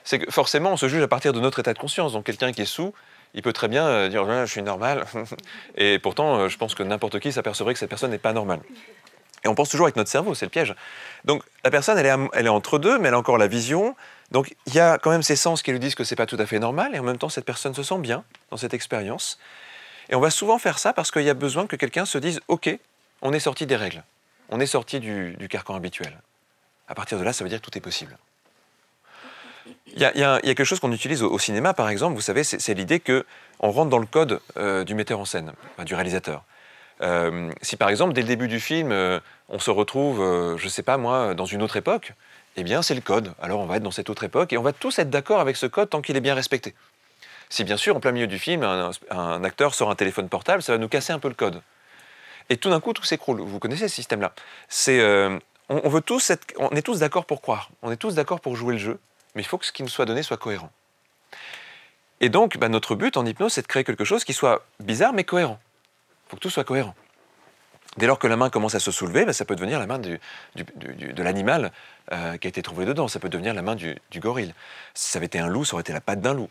C'est que forcément, on se juge à partir de notre état de conscience. Donc quelqu'un qui est sous, il peut très bien dire je suis normal. Et pourtant, je pense que n'importe qui s'apercevrait que cette personne n'est pas normale. Et on pense toujours avec notre cerveau, c'est le piège. Donc la personne, elle est entre deux, mais elle a encore la vision. Donc il y a quand même ses sens qui lui disent que c'est pas tout à fait normal, et en même temps, cette personne se sent bien dans cette expérience. Et on va souvent faire ça parce qu'il y a besoin que quelqu'un se dise « Ok, on est sorti des règles, on est sorti du carcan habituel. » À partir de là, ça veut dire que tout est possible. Il y a quelque chose qu'on utilise au cinéma, par exemple, vous savez, c'est l'idée qu'on rentre dans le code du metteur en scène, enfin, du réalisateur. Si par exemple, dès le début du film, on se retrouve, je ne sais pas moi, dans une autre époque, eh bien c'est le code. Alors on va être dans cette autre époque et on va tous être d'accord avec ce code tant qu'il est bien respecté. Si bien sûr, en plein milieu du film, un acteur sort un téléphone portable, ça va nous casser un peu le code. Et tout d'un coup, tout s'écroule. Vous connaissez ce système-là. On est tous d'accord pour croire, on est tous d'accord pour jouer le jeu, mais il faut que ce qui nous soit donné soit cohérent. Et donc, notre but en hypnose, c'est de créer quelque chose qui soit bizarre mais cohérent. Il faut que tout soit cohérent. Dès lors que la main commence à se soulever, ça peut devenir la main de l'animal qui a été trouvé dedans. Ça peut devenir la main du gorille. Si ça avait été un loup, ça aurait été la patte d'un loup.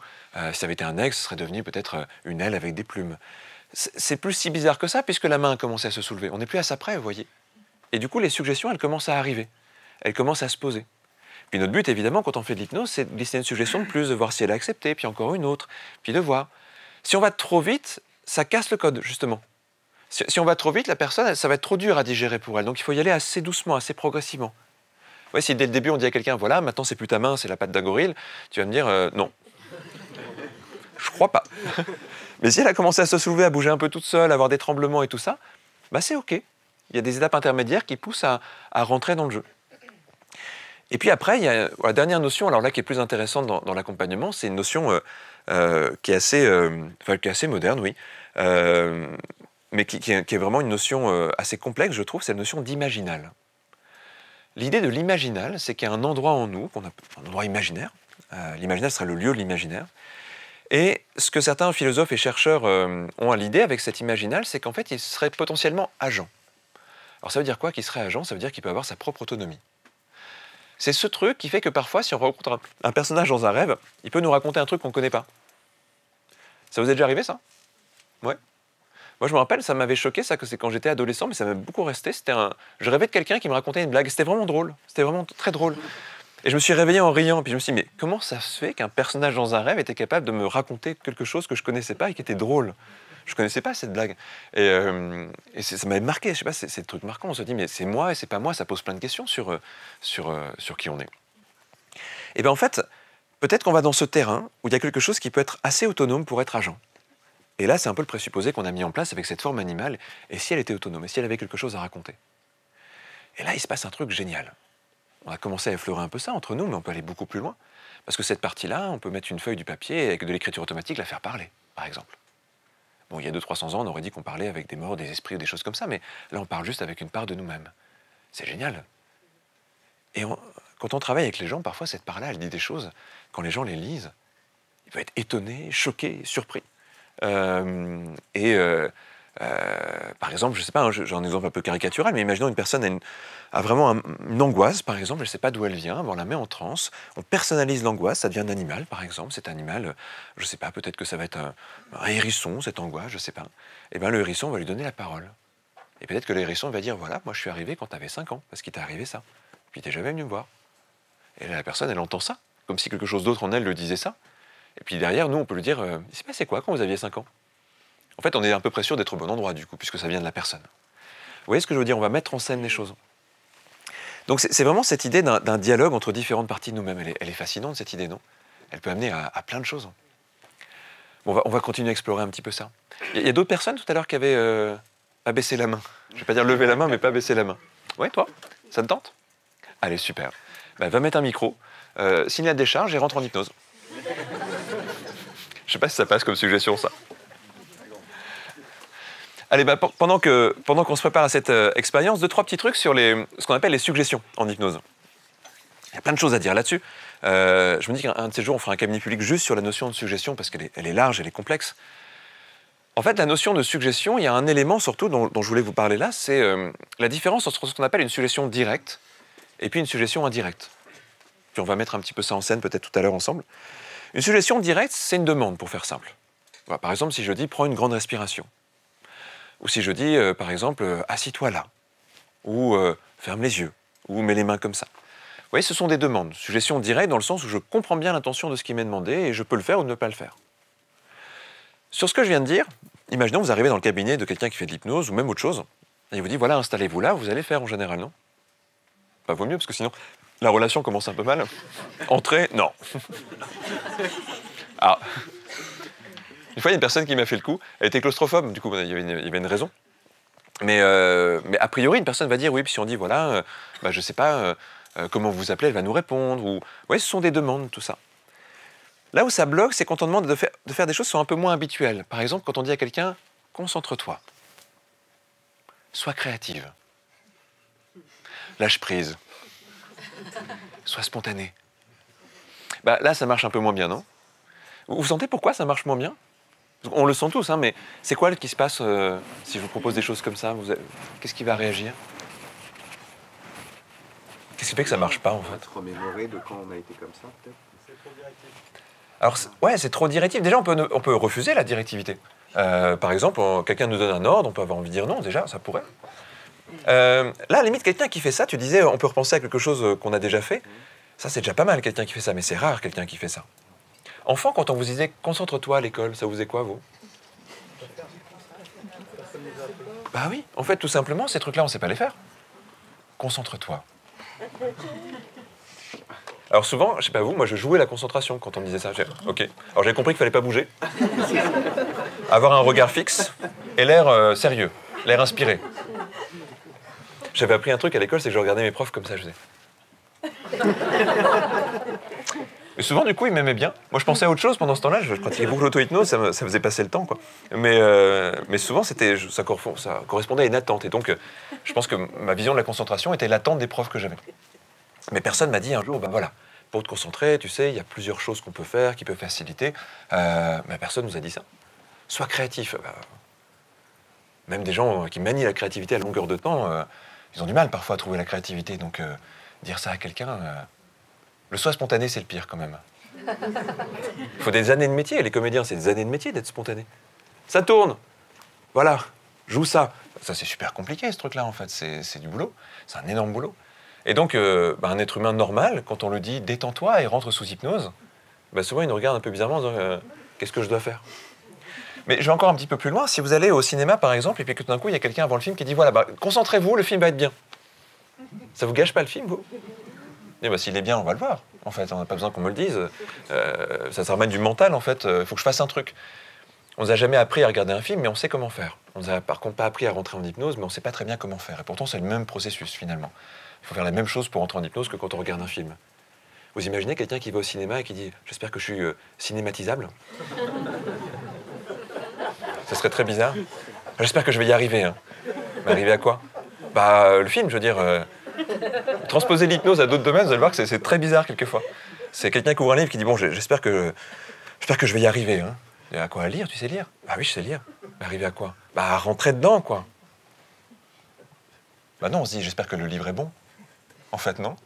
Si ça avait été un aigle, ce serait devenu peut-être une aile avec des plumes. C'est plus si bizarre que ça, puisque la main a commencé à se soulever. On n'est plus à ça près, vous voyez. Et du coup, les suggestions, elles commencent à arriver. Elles commencent à se poser. Puis notre but, évidemment, quand on fait de l'hypnose, c'est de glisser une suggestion de plus, de voir si elle a accepté, puis encore une autre, puis de voir. Si on va trop vite, ça casse le code, justement. Si on va trop vite, la personne, ça va être trop dur à digérer pour elle. Donc il faut y aller assez doucement, assez progressivement. Ouais, si dès le début on dit à quelqu'un, voilà, maintenant c'est plus ta main, c'est la patte d'un gorille, tu vas me dire, non. Je crois pas. Mais si elle a commencé à se soulever, à bouger un peu toute seule, à avoir des tremblements et tout ça, c'est OK. Il y a des étapes intermédiaires qui poussent à rentrer dans le jeu. Et puis après, il y a la dernière notion, alors là qui est plus intéressante dans l'accompagnement, c'est une notion qui est assez moderne, oui. Mais qui est vraiment une notion assez complexe, je trouve, c'est la notion d'imaginal. L'idée de l'imaginal, c'est qu'il y a un endroit en nous, un endroit imaginaire, l'imaginal serait le lieu de l'imaginaire, et ce que certains philosophes et chercheurs ont à l'idée avec cet imaginal, c'est qu'en fait, il serait potentiellement agent. Alors ça veut dire quoi qu'il serait agent? Ça veut dire qu'il peut avoir sa propre autonomie. C'est ce truc qui fait que parfois, si on rencontre un personnage dans un rêve, il peut nous raconter un truc qu'on ne connaît pas. Ça vous est déjà arrivé, ça? Ouais. Moi, je me rappelle, ça m'avait choqué, ça, que c'est quand j'étais adolescent, mais ça m'a beaucoup resté. Je rêvais de quelqu'un qui me racontait une blague. C'était vraiment drôle. C'était vraiment très drôle. Et je me suis réveillé en riant. Puis je me suis dit, mais comment ça se fait qu'un personnage dans un rêve était capable de me raconter quelque chose que je ne connaissais pas et qui était drôle? Je ne connaissais pas cette blague. Et ça m'avait marqué. Je sais pas, c'est le truc marquant. On se dit, mais c'est moi et c'est pas moi. Ça pose plein de questions sur qui on est. Et bien, en fait, peut-être qu'on va dans ce terrain où il y a quelque chose qui peut être assez autonome pour être agent. Et là, c'est un peu le présupposé qu'on a mis en place avec cette forme animale. Et si elle était autonome, et si elle avait quelque chose à raconter? Et là, il se passe un truc génial. On a commencé à effleurer un peu ça entre nous, mais on peut aller beaucoup plus loin. Parce que cette partie-là, on peut mettre une feuille du papier et avec de l'écriture automatique la faire parler, par exemple. Bon, il y a 200-300 ans, on aurait dit qu'on parlait avec des morts, des esprits ou des choses comme ça, mais là, on parle juste avec une part de nous-mêmes. C'est génial. Et quand on travaille avec les gens, parfois, cette part-là, elle dit des choses. Quand les gens les lisent, ils peuvent être étonnés, choqués, surpris. Par exemple, je ne sais pas, j'ai un exemple un peu caricatural, mais imaginons une personne a vraiment une angoisse, par exemple, elle ne sait pas d'où elle vient, on la met en transe, on personnalise l'angoisse, ça devient un animal, par exemple, cet animal, je ne sais pas, peut-être que ça va être un hérisson, cette angoisse, je ne sais pas. Et bien le hérisson, on va lui donner la parole. Et peut-être que le hérisson va dire, voilà, moi je suis arrivé quand tu avais 5 ans, parce qu'il t'est arrivé ça. Puis tu n'es jamais venu me voir. Et là, la personne, elle entend ça, comme si quelque chose d'autre en elle le disait ça. Et puis derrière, nous, on peut lui dire, il s'est passé quoi quand vous aviez 5 ans? En fait, on est à peu près sûr d'être au bon endroit, du coup, puisque ça vient de la personne. Vous voyez ce que je veux dire? On va mettre en scène les choses. Donc c'est vraiment cette idée d'un dialogue entre différentes parties de nous-mêmes. Elle est fascinante, cette idée, non? Elle peut amener à plein de choses. Bon, on va continuer à explorer un petit peu ça. Il y a d'autres personnes, tout à l'heure, qui avaient pas baissé la main. Je ne vais pas dire lever la main, mais pas baisser la main. Ouais, toi? Ça te tente? Allez, super. Va mettre un micro, signe la décharge et rentre en hypnose. Je ne sais pas si ça passe comme suggestion, ça. Allez, bah, pendant qu'on se prépare à cette expérience, 2-3 petits trucs sur ce qu'on appelle les suggestions en hypnose. Il y a plein de choses à dire là-dessus. Je me dis qu'un de ces jours, on fera un cabinet public juste sur la notion de suggestion, parce qu'elle est large, elle est complexe. En fait, la notion de suggestion, il y a un élément surtout dont je voulais vous parler là, c'est la différence entre ce qu'on appelle une suggestion directe et puis une suggestion indirecte. Puis on va mettre un petit peu ça en scène peut-être tout à l'heure ensemble. Une suggestion directe, c'est une demande, pour faire simple. Voilà, par exemple, si je dis « prends une grande respiration ». Ou si je dis, par exemple, « assis-toi là ». Ou « ferme les yeux ». Ou « mets les mains comme ça ». Vous voyez, ce sont des demandes. Suggestion directe dans le sens où je comprends bien l'intention de ce qui m'est demandé et je peux le faire ou ne pas le faire. Sur ce que je viens de dire, imaginons que vous arrivez dans le cabinet de quelqu'un qui fait de l'hypnose ou même autre chose, et il vous dit « voilà, installez-vous là », vous allez faire en général, non? Bah, vaut mieux, parce que sinon, la relation commence un peu mal. Entrer, non. Ah. Une fois, il y a une personne qui m'a fait le coup. Elle était claustrophobe, du coup, il y avait une raison. Mais a priori, une personne va dire oui, puis si on dit voilà, je sais pas comment vous appelez, elle va nous répondre. Ou ouais, ce sont des demandes, tout ça. Là où ça bloque, c'est quand on demande de faire des choses qui sont un peu moins habituelles. Par exemple, quand on dit à quelqu'un concentre-toi, sois créative, lâche prise, sois spontané. Bah, là, ça marche un peu moins bien, non? Vous sentez pourquoi ça marche moins bien? On le sent tous, hein, mais c'est quoi qui se passe si je vous propose des choses comme ça? Qu'est-ce qui va réagir? Qu'est-ce qui fait que ça marche pas, en fait? Se remémorer de quand on a été comme ça, peut-être? C'est trop directif. Alors, ouais, c'est trop directif. Déjà, on peut refuser la directivité. Par exemple, quelqu'un nous donne un ordre, on peut avoir envie de dire non, déjà, ça pourrait. Là, à la limite, quelqu'un qui fait ça, tu disais, on peut repenser à quelque chose qu'on a déjà fait. Ça, c'est déjà pas mal, quelqu'un qui fait ça, mais c'est rare, quelqu'un qui fait ça. Enfant, quand on vous disait « concentre-toi à l'école », ça vous faisait quoi, vous? Bah oui, en fait, tout simplement, ces trucs-là, on ne sait pas les faire. Concentre-toi. Alors souvent, je sais pas vous, moi je jouais la concentration quand on me disait ça. Ok. Alors j'ai compris qu'il fallait pas bouger, avoir un regard fixe et l'air sérieux, l'air inspiré. J'avais appris un truc à l'école, c'est que je regardais mes profs comme ça, je faisais. Et souvent, du coup, ils m'aimaient bien. Moi, je pensais à autre chose pendant ce temps-là. Je pratiquais beaucoup l'auto-hypnose, ça faisait passer le temps, quoi. Mais souvent, ça correspondait à une attente. Et donc, je pense que ma vision de la concentration était l'attente des profs que j'avais. Mais personne m'a dit un jour, ben voilà, pour te concentrer, tu sais, il y a plusieurs choses qu'on peut faire, qui peuvent faciliter. Mais personne nous a dit ça. Sois créatif. Même des gens qui manient la créativité à longueur de temps, ils ont du mal parfois à trouver la créativité. Donc, dire ça à quelqu'un... Le soi spontané, c'est le pire quand même. Il faut des années de métier. Les comédiens, c'est des années de métier d'être spontané. Ça tourne. Voilà, joue ça. Ça, c'est super compliqué, ce truc-là, en fait. C'est du boulot. C'est un énorme boulot. Et donc, un être humain normal, quand on le dit « détends-toi et rentre sous hypnose », souvent, il nous regarde un peu bizarrement en disant « qu'est-ce que je dois faire ?» Mais je vais encore un petit peu plus loin. Si vous allez au cinéma, par exemple, et puis que tout d'un coup, il y a quelqu'un avant le film qui dit « voilà, concentrez-vous, le film va être bien ». Ça vous gâche pas le film, vous? Et s'il est bien, on va le voir. En fait, on n'a pas besoin qu'on me le dise. Ça remet du mental, en fait. Il faut que je fasse un truc. On nous a jamais appris à regarder un film, mais on sait comment faire. On nous a par contre pas appris à rentrer en hypnose, mais on ne sait pas très bien comment faire. Et pourtant, c'est le même processus, finalement. Il faut faire la même chose pour rentrer en hypnose que quand on regarde un film. Vous imaginez quelqu'un qui va au cinéma et qui dit « j'espère que je suis cinématisable ». Ça serait très bizarre. J'espère que je vais y arriver. Hein. Mais arriver à quoi? Le film, je veux dire... Transposer l'hypnose à d'autres domaines, vous allez voir que c'est très bizarre quelquefois. C'est quelqu'un qui ouvre un livre qui dit « bon, j'espère que je vais y arriver. Hein. » Et à quoi? À lire? Tu sais lire? Ah oui, je sais lire. Arriver à quoi? À rentrer dedans, quoi. Non, on se dit « j'espère que le livre est bon. » En fait, non.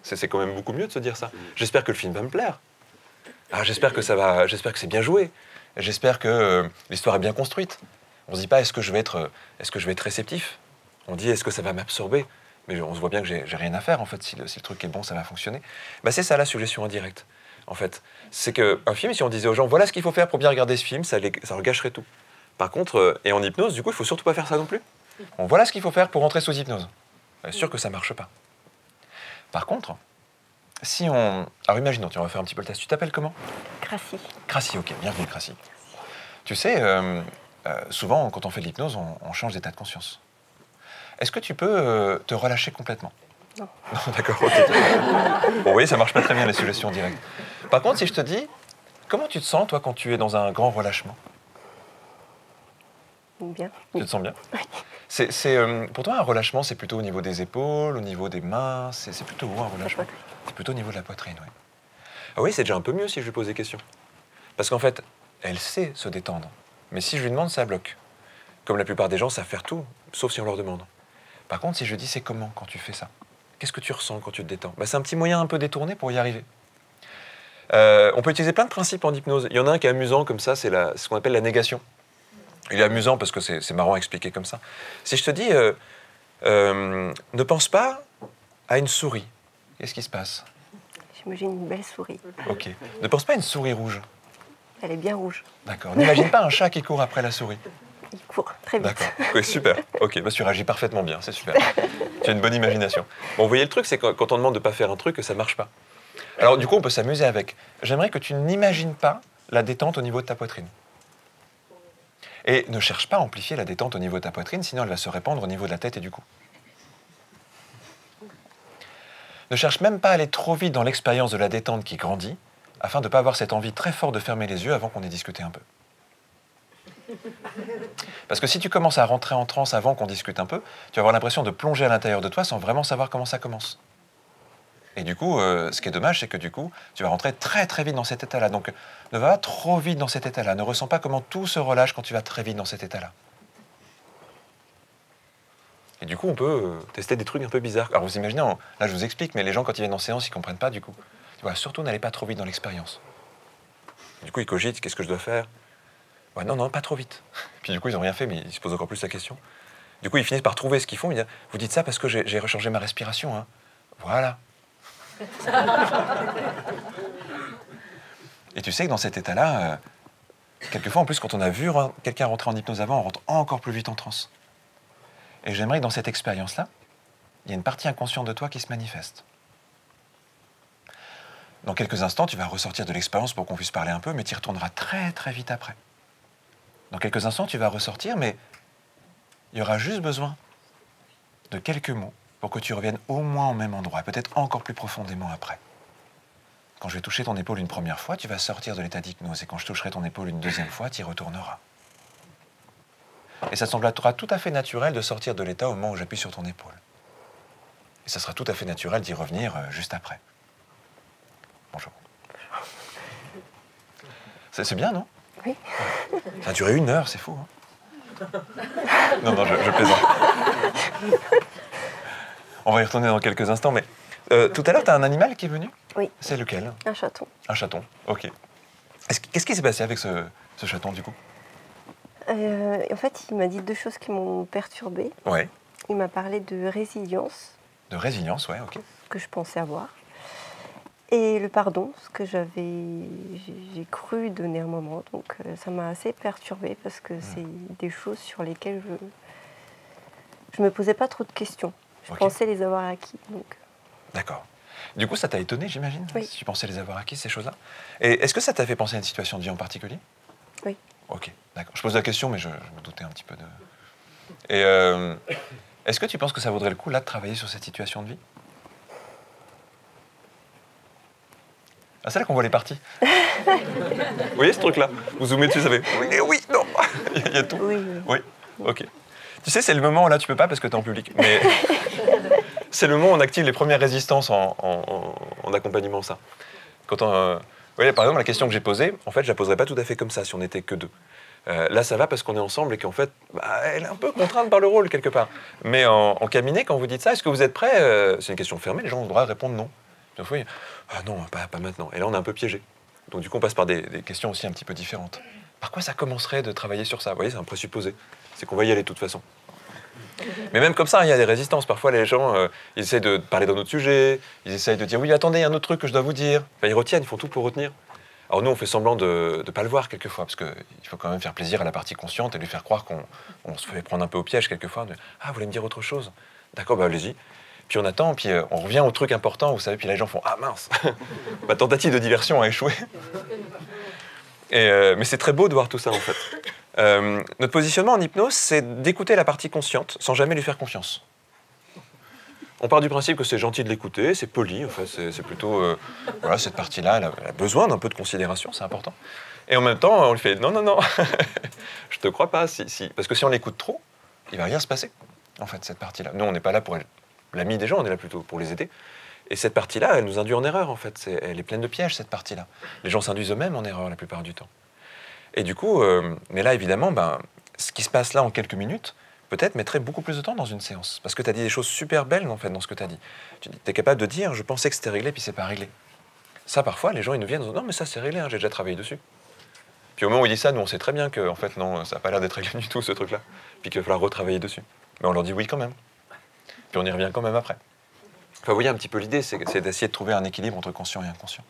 C'est quand même beaucoup mieux de se dire ça. J'espère que le film va me plaire. J'espère que c'est bien joué. J'espère que l'histoire est bien construite. On se dit pas est-ce que je vais être réceptif. On dit est-ce que ça va m'absorber. Mais on se voit bien que j'ai rien à faire, en fait. Si le truc est bon, ça va fonctionner. C'est ça, la suggestion indirecte, en fait. C'est qu'un film, si on disait aux gens, voilà ce qu'il faut faire pour bien regarder ce film, ça leur gâcherait tout. Par contre, et en hypnose, du coup, il faut surtout pas faire ça non plus. Voilà ce qu'il faut faire pour rentrer sous hypnose. C'est sûr que ça marche pas. Par contre, si on... Alors, imaginons, on va faire un petit peu le test. Tu t'appelles comment? Crassi. Crassi, ok. Bienvenue, Crassi. Tu sais, souvent, quand on fait de l'hypnose, on change d'état de conscience. Est-ce que tu peux te relâcher complètement? Non. Non, d'accord, ok. Bon, oui, ça marche pas très bien, les suggestions directes. Par contre, si je te dis, comment tu te sens, toi, quand tu es dans un grand relâchement? Bien. Tu te sens bien? Pour toi, un relâchement, c'est plutôt au niveau des épaules, au niveau des mains, c'est plutôt où un relâchement? C'est plutôt au niveau de la poitrine, oui. Ah oui, c'est déjà un peu mieux si je lui pose des questions. Parce qu'en fait, elle sait se détendre. Mais si je lui demande, ça bloque. Comme la plupart des gens savent faire tout, sauf si on leur demande. Par contre, si je dis c'est comment quand tu fais ça? Qu'est-ce que tu ressens quand tu te détends? C'est un petit moyen un peu détourné pour y arriver. On peut utiliser plein de principes en hypnose. Il y en a un qui est amusant comme ça, c'est ce qu'on appelle la négation. Il est amusant parce que c'est marrant à expliquer comme ça. Si je te dis, ne pense pas à une souris, qu'est-ce qui se passe? J'imagine une belle souris. Ok. Ne pense pas à une souris rouge. Elle est bien rouge. D'accord. N'imagine pas un chat qui court après la souris. Il court très vite. D'accord. Oui, super. Ok, tu réagis parfaitement bien, c'est super. Tu as une bonne imagination. Bon, vous voyez, le truc, c'est quand on demande de ne pas faire un truc, que ça ne marche pas. Alors, du coup, on peut s'amuser avec. J'aimerais que tu n'imagines pas la détente au niveau de ta poitrine. Et ne cherche pas à amplifier la détente au niveau de ta poitrine, sinon elle va se répandre au niveau de la tête et du cou. Ne cherche même pas à aller trop vite dans l'expérience de la détente qui grandit, afin de ne pas avoir cette envie très forte de fermer les yeux avant qu'on ait discuté un peu. Parce que si tu commences à rentrer en transe avant qu'on discute un peu, tu vas avoir l'impression de plonger à l'intérieur de toi sans vraiment savoir comment ça commence. Et du coup, ce qui est dommage, c'est que du coup, tu vas rentrer très très vite dans cet état-là. Donc, ne va pas trop vite dans cet état-là. Ne ressens pas comment tout se relâche quand tu vas très vite dans cet état-là. Et du coup, on peut tester des trucs un peu bizarres. Alors, vous imaginez, là, je vous explique, mais les gens, quand ils viennent en séance, ils ne comprennent pas, du coup. Tu vois, surtout, n'allez pas trop vite dans l'expérience. Du coup, ils cogitent, qu'est-ce que je dois faire? Ouais, non, pas trop vite. Puis du coup, ils n'ont rien fait, mais ils se posent encore plus la question. Du coup, ils finissent par trouver ce qu'ils font. Ils disent, vous dites ça parce que j'ai rechangé ma respiration. Hein. Voilà. Et tu sais que dans cet état-là, quelquefois, en plus, quand on a vu quelqu'un rentrer en hypnose avant, on rentre encore plus vite en transe. Et j'aimerais que dans cette expérience-là, il y a une partie inconsciente de toi qui se manifeste. Dans quelques instants, tu vas ressortir de l'expérience pour qu'on puisse parler un peu, mais tu y retourneras très très vite après. Dans quelques instants, tu vas ressortir, mais il y aura juste besoin de quelques mots pour que tu reviennes au moins au même endroit, peut-être encore plus profondément après. Quand je vais toucher ton épaule une première fois, tu vas sortir de l'état d'hypnose, et quand je toucherai ton épaule une deuxième fois, tu y retourneras. Et ça semblera tout à fait naturel de sortir de l'état au moment où j'appuie sur ton épaule. Et ça sera tout à fait naturel d'y revenir juste après. Bonjour. C'est bien, non? Oui. Ça a duré 1 heure, c'est fou. Hein? Non, je plaisante. On va y retourner dans quelques instants, mais tout à l'heure, tu as un animal qui est venu? Oui. C'est lequel? Un chaton. Un chaton, ok. Qu'est-ce qui s'est passé avec ce chaton, du coup? En fait, il m'a dit 2 choses qui m'ont perturbée. Ouais. Il m'a parlé de résilience. De résilience, ouais, ok. Que je pensais avoir. Et le pardon, ce que j'ai cru donner un moment. Donc ça m'a assez perturbée parce que c'est des choses sur lesquelles je me posais pas trop de questions. Je pensais les avoir acquis. D'accord. Du coup, ça t'a étonné, j'imagine, oui. Si tu pensais les avoir acquis, ces choses-là. Et est-ce que ça t'a fait penser à une situation de vie en particulier? Oui. Ok, d'accord. Je pose la question, mais je me doutais un petit peu de... Et est-ce que tu penses que ça vaudrait le coup, là, de travailler sur cette situation de vie? Ah, c'est là qu'on voit les parties. Vous voyez ce truc-là? Vous zoomez dessus, ça fait oui, non. Il y a tout. Oui, ok. Tu sais, c'est le moment, là, tu peux pas parce que tu es en public, mais c'est le moment où on active les premières résistances en accompagnement, ça. Quand vous voyez, par exemple, la question que j'ai posée, en fait, je la poserais pas tout à fait comme ça si on n'était que 2. Là, ça va parce qu'on est ensemble et qu'en fait, elle est un peu contrainte par le rôle, quelque part. Mais en cabinet, quand vous dites ça, est-ce que vous êtes prêts? C'est une question fermée, les gens ont le droit de répondre non. Puis, oui, ah non, pas maintenant. Et là, on est un peu piégé. Donc, du coup, on passe par des questions aussi un petit peu différentes. Par quoi ça commencerait de travailler sur ça? Vous voyez, c'est un présupposé. C'est qu'on va y aller de toute façon. Mais même comme ça, il y a des résistances. Parfois, les gens, ils essayent de parler d'un autre sujet. Ils essayent de dire, oui, attendez, il y a un autre truc que je dois vous dire. Enfin, ils retiennent, ils font tout pour retenir. Alors nous, on fait semblant de ne pas le voir quelquefois, parce qu'il faut quand même faire plaisir à la partie consciente et lui faire croire qu'on se fait prendre un peu au piège quelquefois. Ah, vous voulez me dire autre chose? D'accord, bah allez-y. Puis on attend, puis on revient au truc important, vous savez, puis les gens font « Ah mince, ma tentative de diversion a échoué ». Mais c'est très beau de voir tout ça, en fait. Notre positionnement en hypnose, c'est d'écouter la partie consciente sans jamais lui faire confiance. On part du principe que c'est gentil de l'écouter, c'est poli, en fait, c'est plutôt... voilà, cette partie-là, elle a besoin d'un peu de considération, c'est important. Et en même temps, on lui fait non, non, non, je te crois pas. Parce que si on l'écoute trop, il va rien se passer, en fait, cette partie-là. Nous, on n'est pas là pour l'ami des gens, on est là plutôt pour les aider. Et cette partie-là, elle nous induit en erreur, en fait. Elle est pleine de pièges, cette partie-là. Les gens s'induisent eux-mêmes en erreur la plupart du temps. Et du coup, mais là, évidemment, ce qui se passe là en quelques minutes, peut-être mettrait beaucoup plus de temps dans une séance. Parce que tu as dit des choses super belles, en fait, dans ce que tu as dit. Tu es capable de dire, je pensais que c'était réglé, puis c'est pas réglé. Ça, parfois, les gens, ils nous viennent en disant, non, mais ça, c'est réglé, hein, j'ai déjà travaillé dessus. Puis au moment où ils disent ça, nous, on sait très bien que, en fait, non, ça n'a pas l'air d'être réglé du tout, ce truc-là. Puis qu'il va falloir retravailler dessus. Mais on leur dit oui quand même. Puis on y revient quand même après. Enfin, vous voyez un petit peu l'idée, c'est d'essayer de trouver un équilibre entre conscient et inconscient.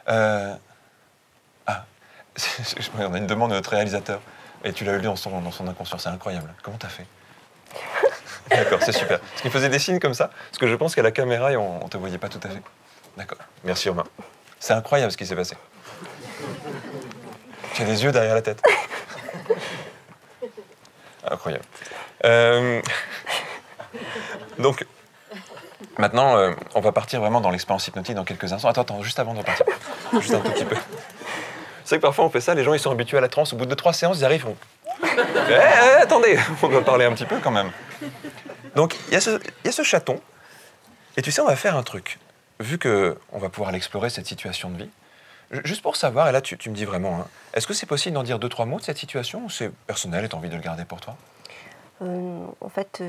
On a une demande de notre réalisateur. Et tu l'as lu dans son inconscient, c'est incroyable. Comment t'as fait? D'accord, c'est super. Parce qu'il faisait des signes comme ça, parce que je pense qu'à la caméra, on te voyait pas tout à fait. D'accord, merci Romain. C'est incroyable ce qui s'est passé. Tu as des yeux derrière la tête. Incroyable. Donc, maintenant, on va partir vraiment dans l'expérience hypnotique dans quelques instants. Attends, juste avant de repartir. Juste un tout petit peu. C'est vrai que parfois on fait ça, les gens ils sont habitués à la transe. Au bout de 3 séances, ils arrivent, attendez, on doit parler un petit peu quand même. Donc, il y a ce chaton. Et tu sais, on va faire un truc. Vu qu'on va pouvoir l'explorer, cette situation de vie, juste pour savoir, et là tu me dis vraiment, hein, est-ce que c'est possible d'en dire 2-3 mots de cette situation ou c'est personnel et tu as envie de le garder pour toi? En fait,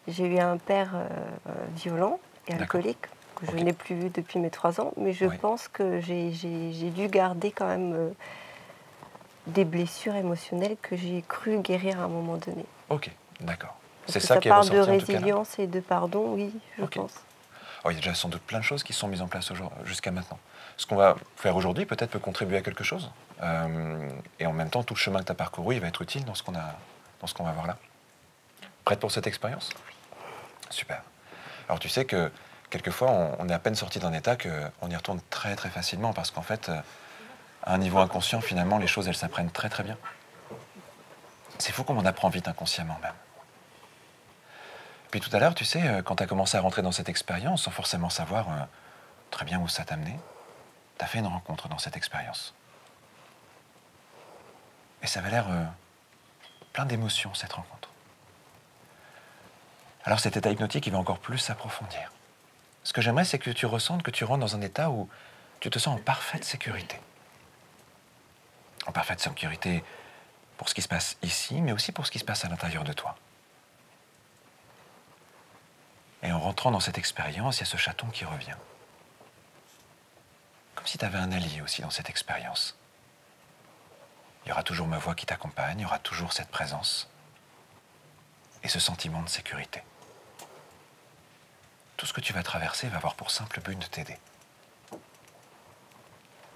j'ai eu un père violent et alcoolique que je n'ai plus vu depuis mes 3 ans, mais je pense que j'ai dû garder quand même des blessures émotionnelles que j'ai cru guérir à un moment donné. Ok, d'accord. C'est ça qui est parle ressorti de en tout cas là. résilience et de pardon, oui, je pense. Oh, il y a déjà sans doute plein de choses qui sont mises en place jusqu'à maintenant. Ce qu'on va faire aujourd'hui peut-être peut contribuer à quelque chose. Et en même temps, tout le chemin que tu as parcouru, il va être utile dans ce qu'on va voir là. Prête pour cette expérience? Super. Alors tu sais que quelquefois, on est à peine sorti d'un état qu'on y retourne très très facilement parce qu'en fait, à un niveau inconscient, finalement, les choses, elles s'apprennent très très bien. C'est fou comme on apprend vite inconsciemment même. Puis tout à l'heure, tu sais, quand tu as commencé à rentrer dans cette expérience, sans forcément savoir très bien où ça t'amenait, tu as fait une rencontre dans cette expérience. Et ça avait l'air plein d'émotions, cette rencontre. Alors cet état hypnotique, il va encore plus s'approfondir. Ce que j'aimerais, c'est que tu ressentes que tu rentres dans un état où tu te sens en parfaite sécurité. En parfaite sécurité pour ce qui se passe ici, mais aussi pour ce qui se passe à l'intérieur de toi. Et en rentrant dans cette expérience, il y a ce chaton qui revient. Comme si tu avais un allié aussi dans cette expérience. Il y aura toujours ma voix qui t'accompagne, il y aura toujours cette présence et ce sentiment de sécurité. Tout ce que tu vas traverser va avoir pour simple but de t'aider.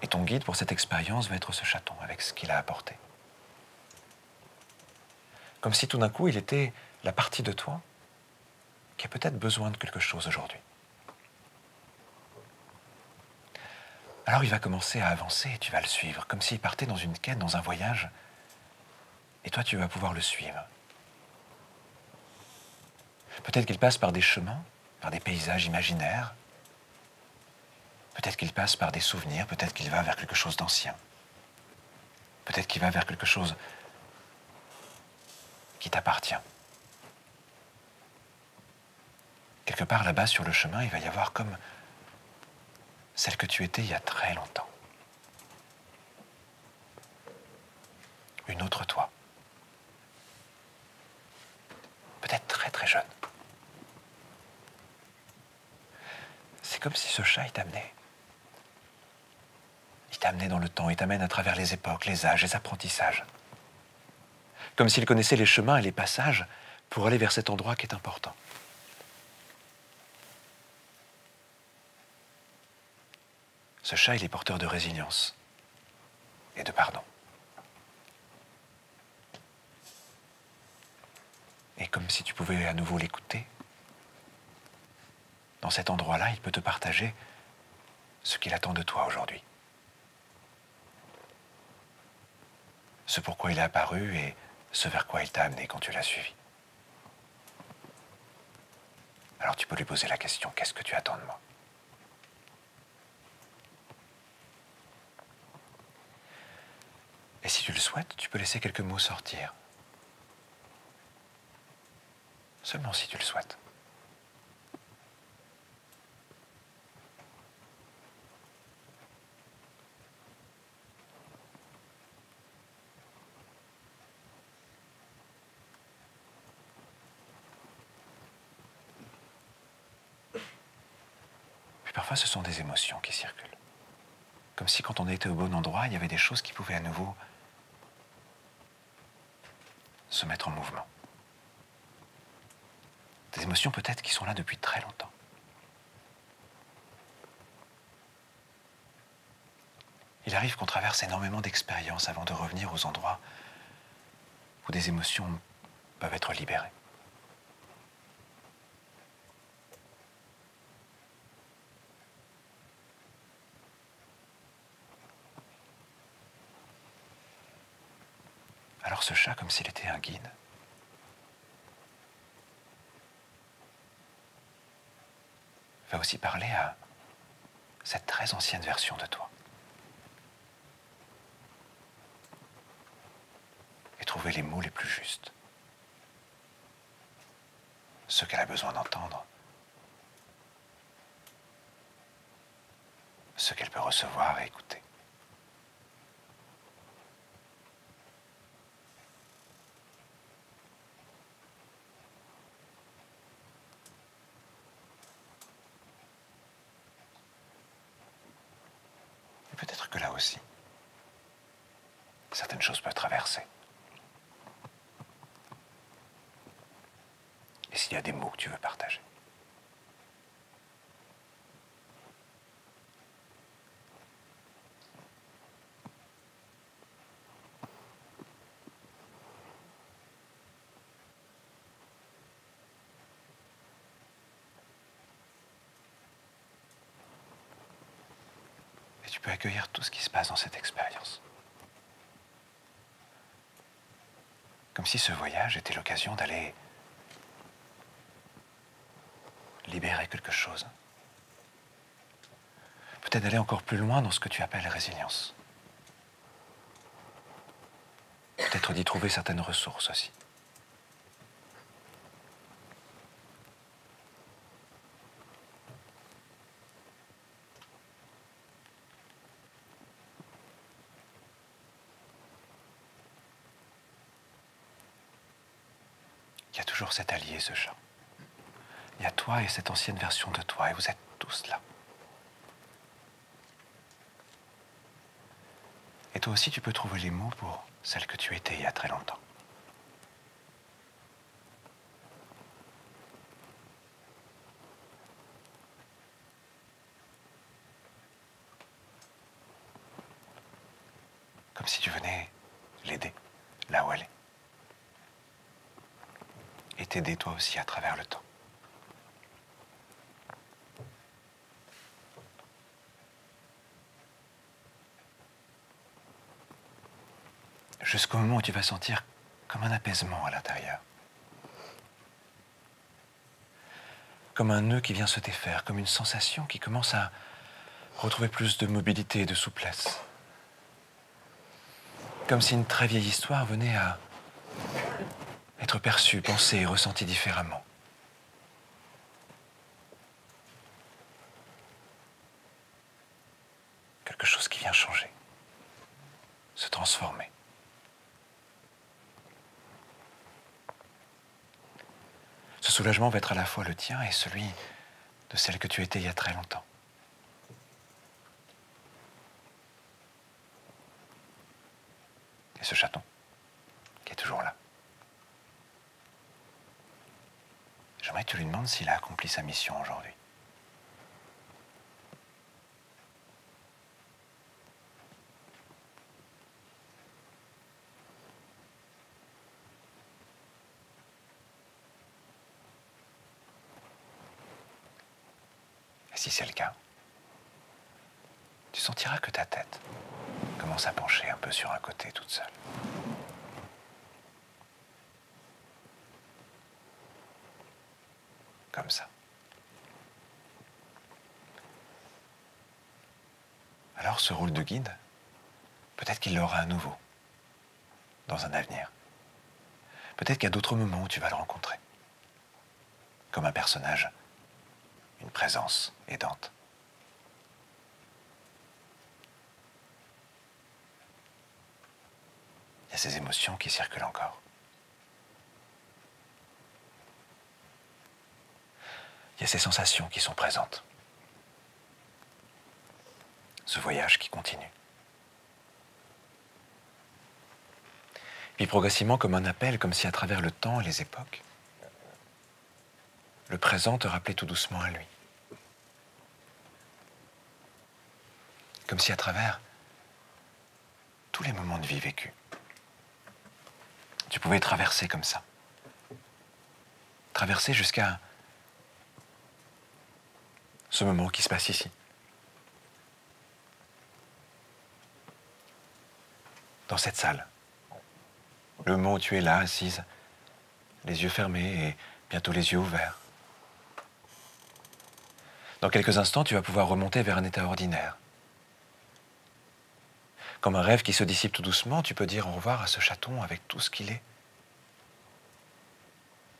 Et ton guide pour cette expérience va être ce chaton avec ce qu'il a apporté. Comme si tout d'un coup, il était la partie de toi qui a peut-être besoin de quelque chose aujourd'hui. Alors il va commencer à avancer et tu vas le suivre, comme s'il partait dans une quête, dans un voyage. Et toi, tu vas pouvoir le suivre. Peut-être qu'il passe par des chemins, par des paysages imaginaires. Peut-être qu'il passe par des souvenirs, peut-être qu'il va vers quelque chose d'ancien. Peut-être qu'il va vers quelque chose qui t'appartient. Quelque part là-bas sur le chemin, il va y avoir comme celle que tu étais il y a très longtemps. Une autre toi. Peut-être très très jeune. C'est comme si ce chat, il t'amenait. Il t'amenait dans le temps, il t'amène à travers les époques, les âges, les apprentissages. Comme s'il connaissait les chemins et les passages pour aller vers cet endroit qui est important. Ce chat, il est porteur de résilience et de pardon. Et comme si tu pouvais à nouveau l'écouter, dans cet endroit-là, il peut te partager ce qu'il attend de toi aujourd'hui. Ce pourquoi il est apparu et ce vers quoi il t'a amené quand tu l'as suivi. Alors tu peux lui poser la question, qu'est-ce que tu attends de moi? si tu le souhaites, tu peux laisser quelques mots sortir. Seulement si tu le souhaites. Puis parfois, ce sont des émotions qui circulent. Comme si quand on était au bon endroit, il y avait des choses qui pouvaient à nouveau se mettre en mouvement. Des émotions peut-être qui sont là depuis très longtemps. Il arrive qu'on traverse énormément d'expériences avant de revenir aux endroits où des émotions peuvent être libérées. Alors ce chat, comme s'il était un guide, va aussi parler à cette très ancienne version de toi. Et trouver les mots les plus justes. Ceux qu'elle a besoin d'entendre. Ceux qu'elle peut recevoir et écouter. Et peut-être que là aussi, certaines choses peuvent traverser. Et s'il y a des mots que tu veux partager. Et tu peux accueillir tout ce qui se passe dans cette expérience. Comme si ce voyage était l'occasion d'aller libérer quelque chose. Peut-être d'aller encore plus loin dans ce que tu appelles résilience. Peut-être d'y trouver certaines ressources aussi. Il y a toujours cet allié, ce chat. Il y a toi et cette ancienne version de toi, et vous êtes tous là. Et toi aussi, tu peux trouver les mots pour celle que tu étais il y a très longtemps. Comme si tu venais l'aider là où elle est. Et t'aider toi aussi à travers le temps. Jusqu'au moment où tu vas sentir comme un apaisement à l'intérieur. Comme un nœud qui vient se défaire, comme une sensation qui commence à retrouver plus de mobilité et de souplesse. Comme si une très vieille histoire venait à être perçue, pensée et ressentie différemment. Quelque chose qui vient changer, se transformer. Ce soulagement va être à la fois le tien et celui de celle que tu étais il y a très longtemps. Et ce chaton, qui est toujours là. J'aimerais que tu lui demandes s'il a accompli sa mission aujourd'hui. Et si c'est le cas, tu sentiras que ta tête commence à pencher un peu sur un côté toute seule. Comme ça. Alors ce rôle de guide, peut-être qu'il l'aura à nouveau dans un avenir. Peut-être qu'il y a d'autres moments où tu vas le rencontrer. Comme un personnage, une présence aidante. Il y a ces émotions qui circulent encore. Il y a ces sensations qui sont présentes. Ce voyage qui continue. Puis progressivement, comme un appel, comme si à travers le temps et les époques, le présent te rappelait tout doucement à lui. Comme si à travers tous les moments de vie vécus, tu pouvais traverser comme ça. Traverser jusqu'à ce moment qui se passe ici. Dans cette salle. Le moment où tu es là, assise, les yeux fermés et bientôt les yeux ouverts. Dans quelques instants, tu vas pouvoir remonter vers un état ordinaire. Comme un rêve qui se dissipe tout doucement, tu peux dire au revoir à ce chaton avec tout ce qu'il est.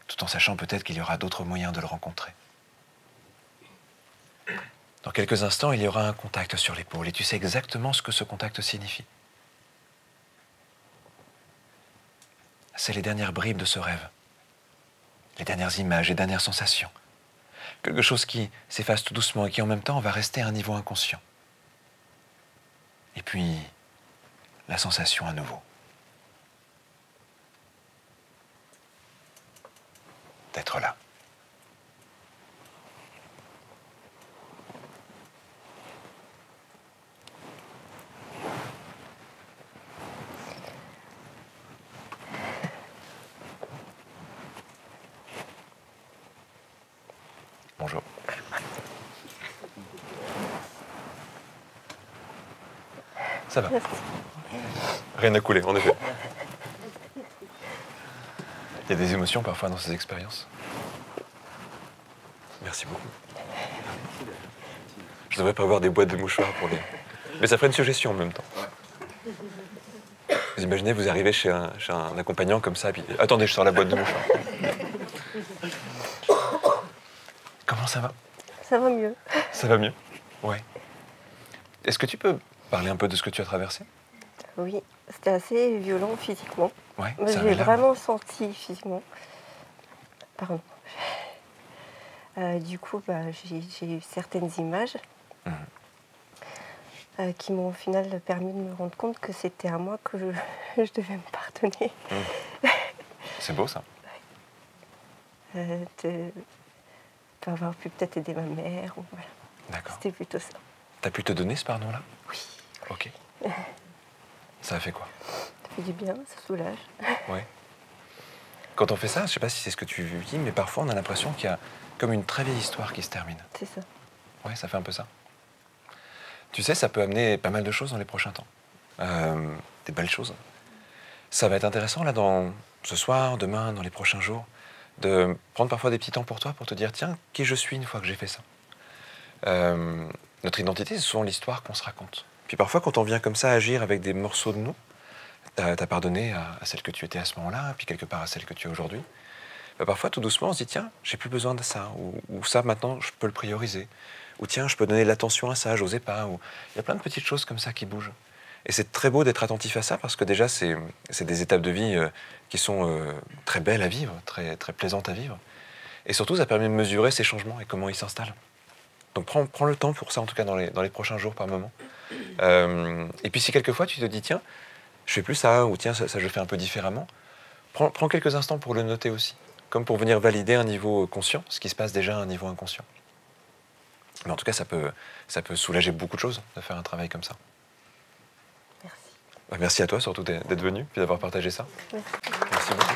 Tout en sachant peut-être qu'il y aura d'autres moyens de le rencontrer. Dans quelques instants, il y aura un contact sur l'épaule et tu sais exactement ce que ce contact signifie. C'est les dernières bribes de ce rêve, les dernières images, les dernières sensations. Quelque chose qui s'efface tout doucement et qui en même temps va rester à un niveau inconscient. Et puis, la sensation à nouveau. D'être là. Bonjour. Ça va. Rien n'a coulé, en effet. Il y a des émotions parfois dans ces expériences. Merci beaucoup. Je devrais prévoir des boîtes de mouchoirs pour les... Mais ça ferait une suggestion en même temps. Vous imaginez, vous arrivez chez un accompagnant comme ça, puis... Attendez, je sors la boîte de mouchoirs. Comment ça va? Ça va mieux. Ça va mieux? Ouais. Est-ce que tu peux parler un peu de ce que tu as traversé? Oui, c'était assez violent physiquement. Ouais, Moi, ça j'ai avait l'air. vraiment senti physiquement. Pardon. Du coup, j'ai eu certaines images qui m'ont au final permis de me rendre compte que c'était à moi que je devais me pardonner. C'est beau ça. De avoir pu peut-être aider ma mère. Ou voilà. D'accord. C'était plutôt ça. T'as pu te donner ce pardon-là? Oui. Ok. Ça a fait quoi? Ça fait du bien, ça soulage. Ouais. Quand on fait ça, je sais pas si c'est ce que tu dis, mais parfois on a l'impression qu'il y a comme une très vieille histoire qui se termine. C'est ça. Ouais, ça fait un peu ça. Tu sais, ça peut amener pas mal de choses dans les prochains temps. Des belles choses. Ça va être intéressant, là, ce soir, demain, dans les prochains jours, de prendre parfois des petits temps pour toi, pour te dire, tiens, qui je suis une fois que j'ai fait ça. Notre identité, c'est souvent l'histoire qu'on se raconte. Puis parfois, quand on vient comme ça agir avec des morceaux de nous, t'as pardonné à celle que tu étais à ce moment-là, puis quelque part à celle que tu es aujourd'hui. Parfois, tout doucement, on se dit, tiens, j'ai plus besoin de ça, ou ça, maintenant, je peux le prioriser. Ou tiens, je peux donner de l'attention à ça, j'osais pas. Ou... Il y a plein de petites choses comme ça qui bougent. Et c'est très beau d'être attentif à ça, parce que déjà, c'est des étapes de vie qui sont très belles à vivre, très, très plaisantes à vivre. Et surtout, ça permet de mesurer ces changements et comment ils s'installent. Donc prends le temps pour ça, en tout cas dans les prochains jours par moment. Et puis si quelquefois tu te dis, tiens, je fais plus ça, ou tiens, ça je fais un peu différemment, prends quelques instants pour le noter aussi, comme pour venir valider un niveau conscient, ce qui se passe déjà à un niveau inconscient. Mais en tout cas, ça peut soulager beaucoup de choses de faire un travail comme ça. Merci. Merci à toi surtout d'être venu, puis d'avoir partagé ça. Merci. Merci beaucoup.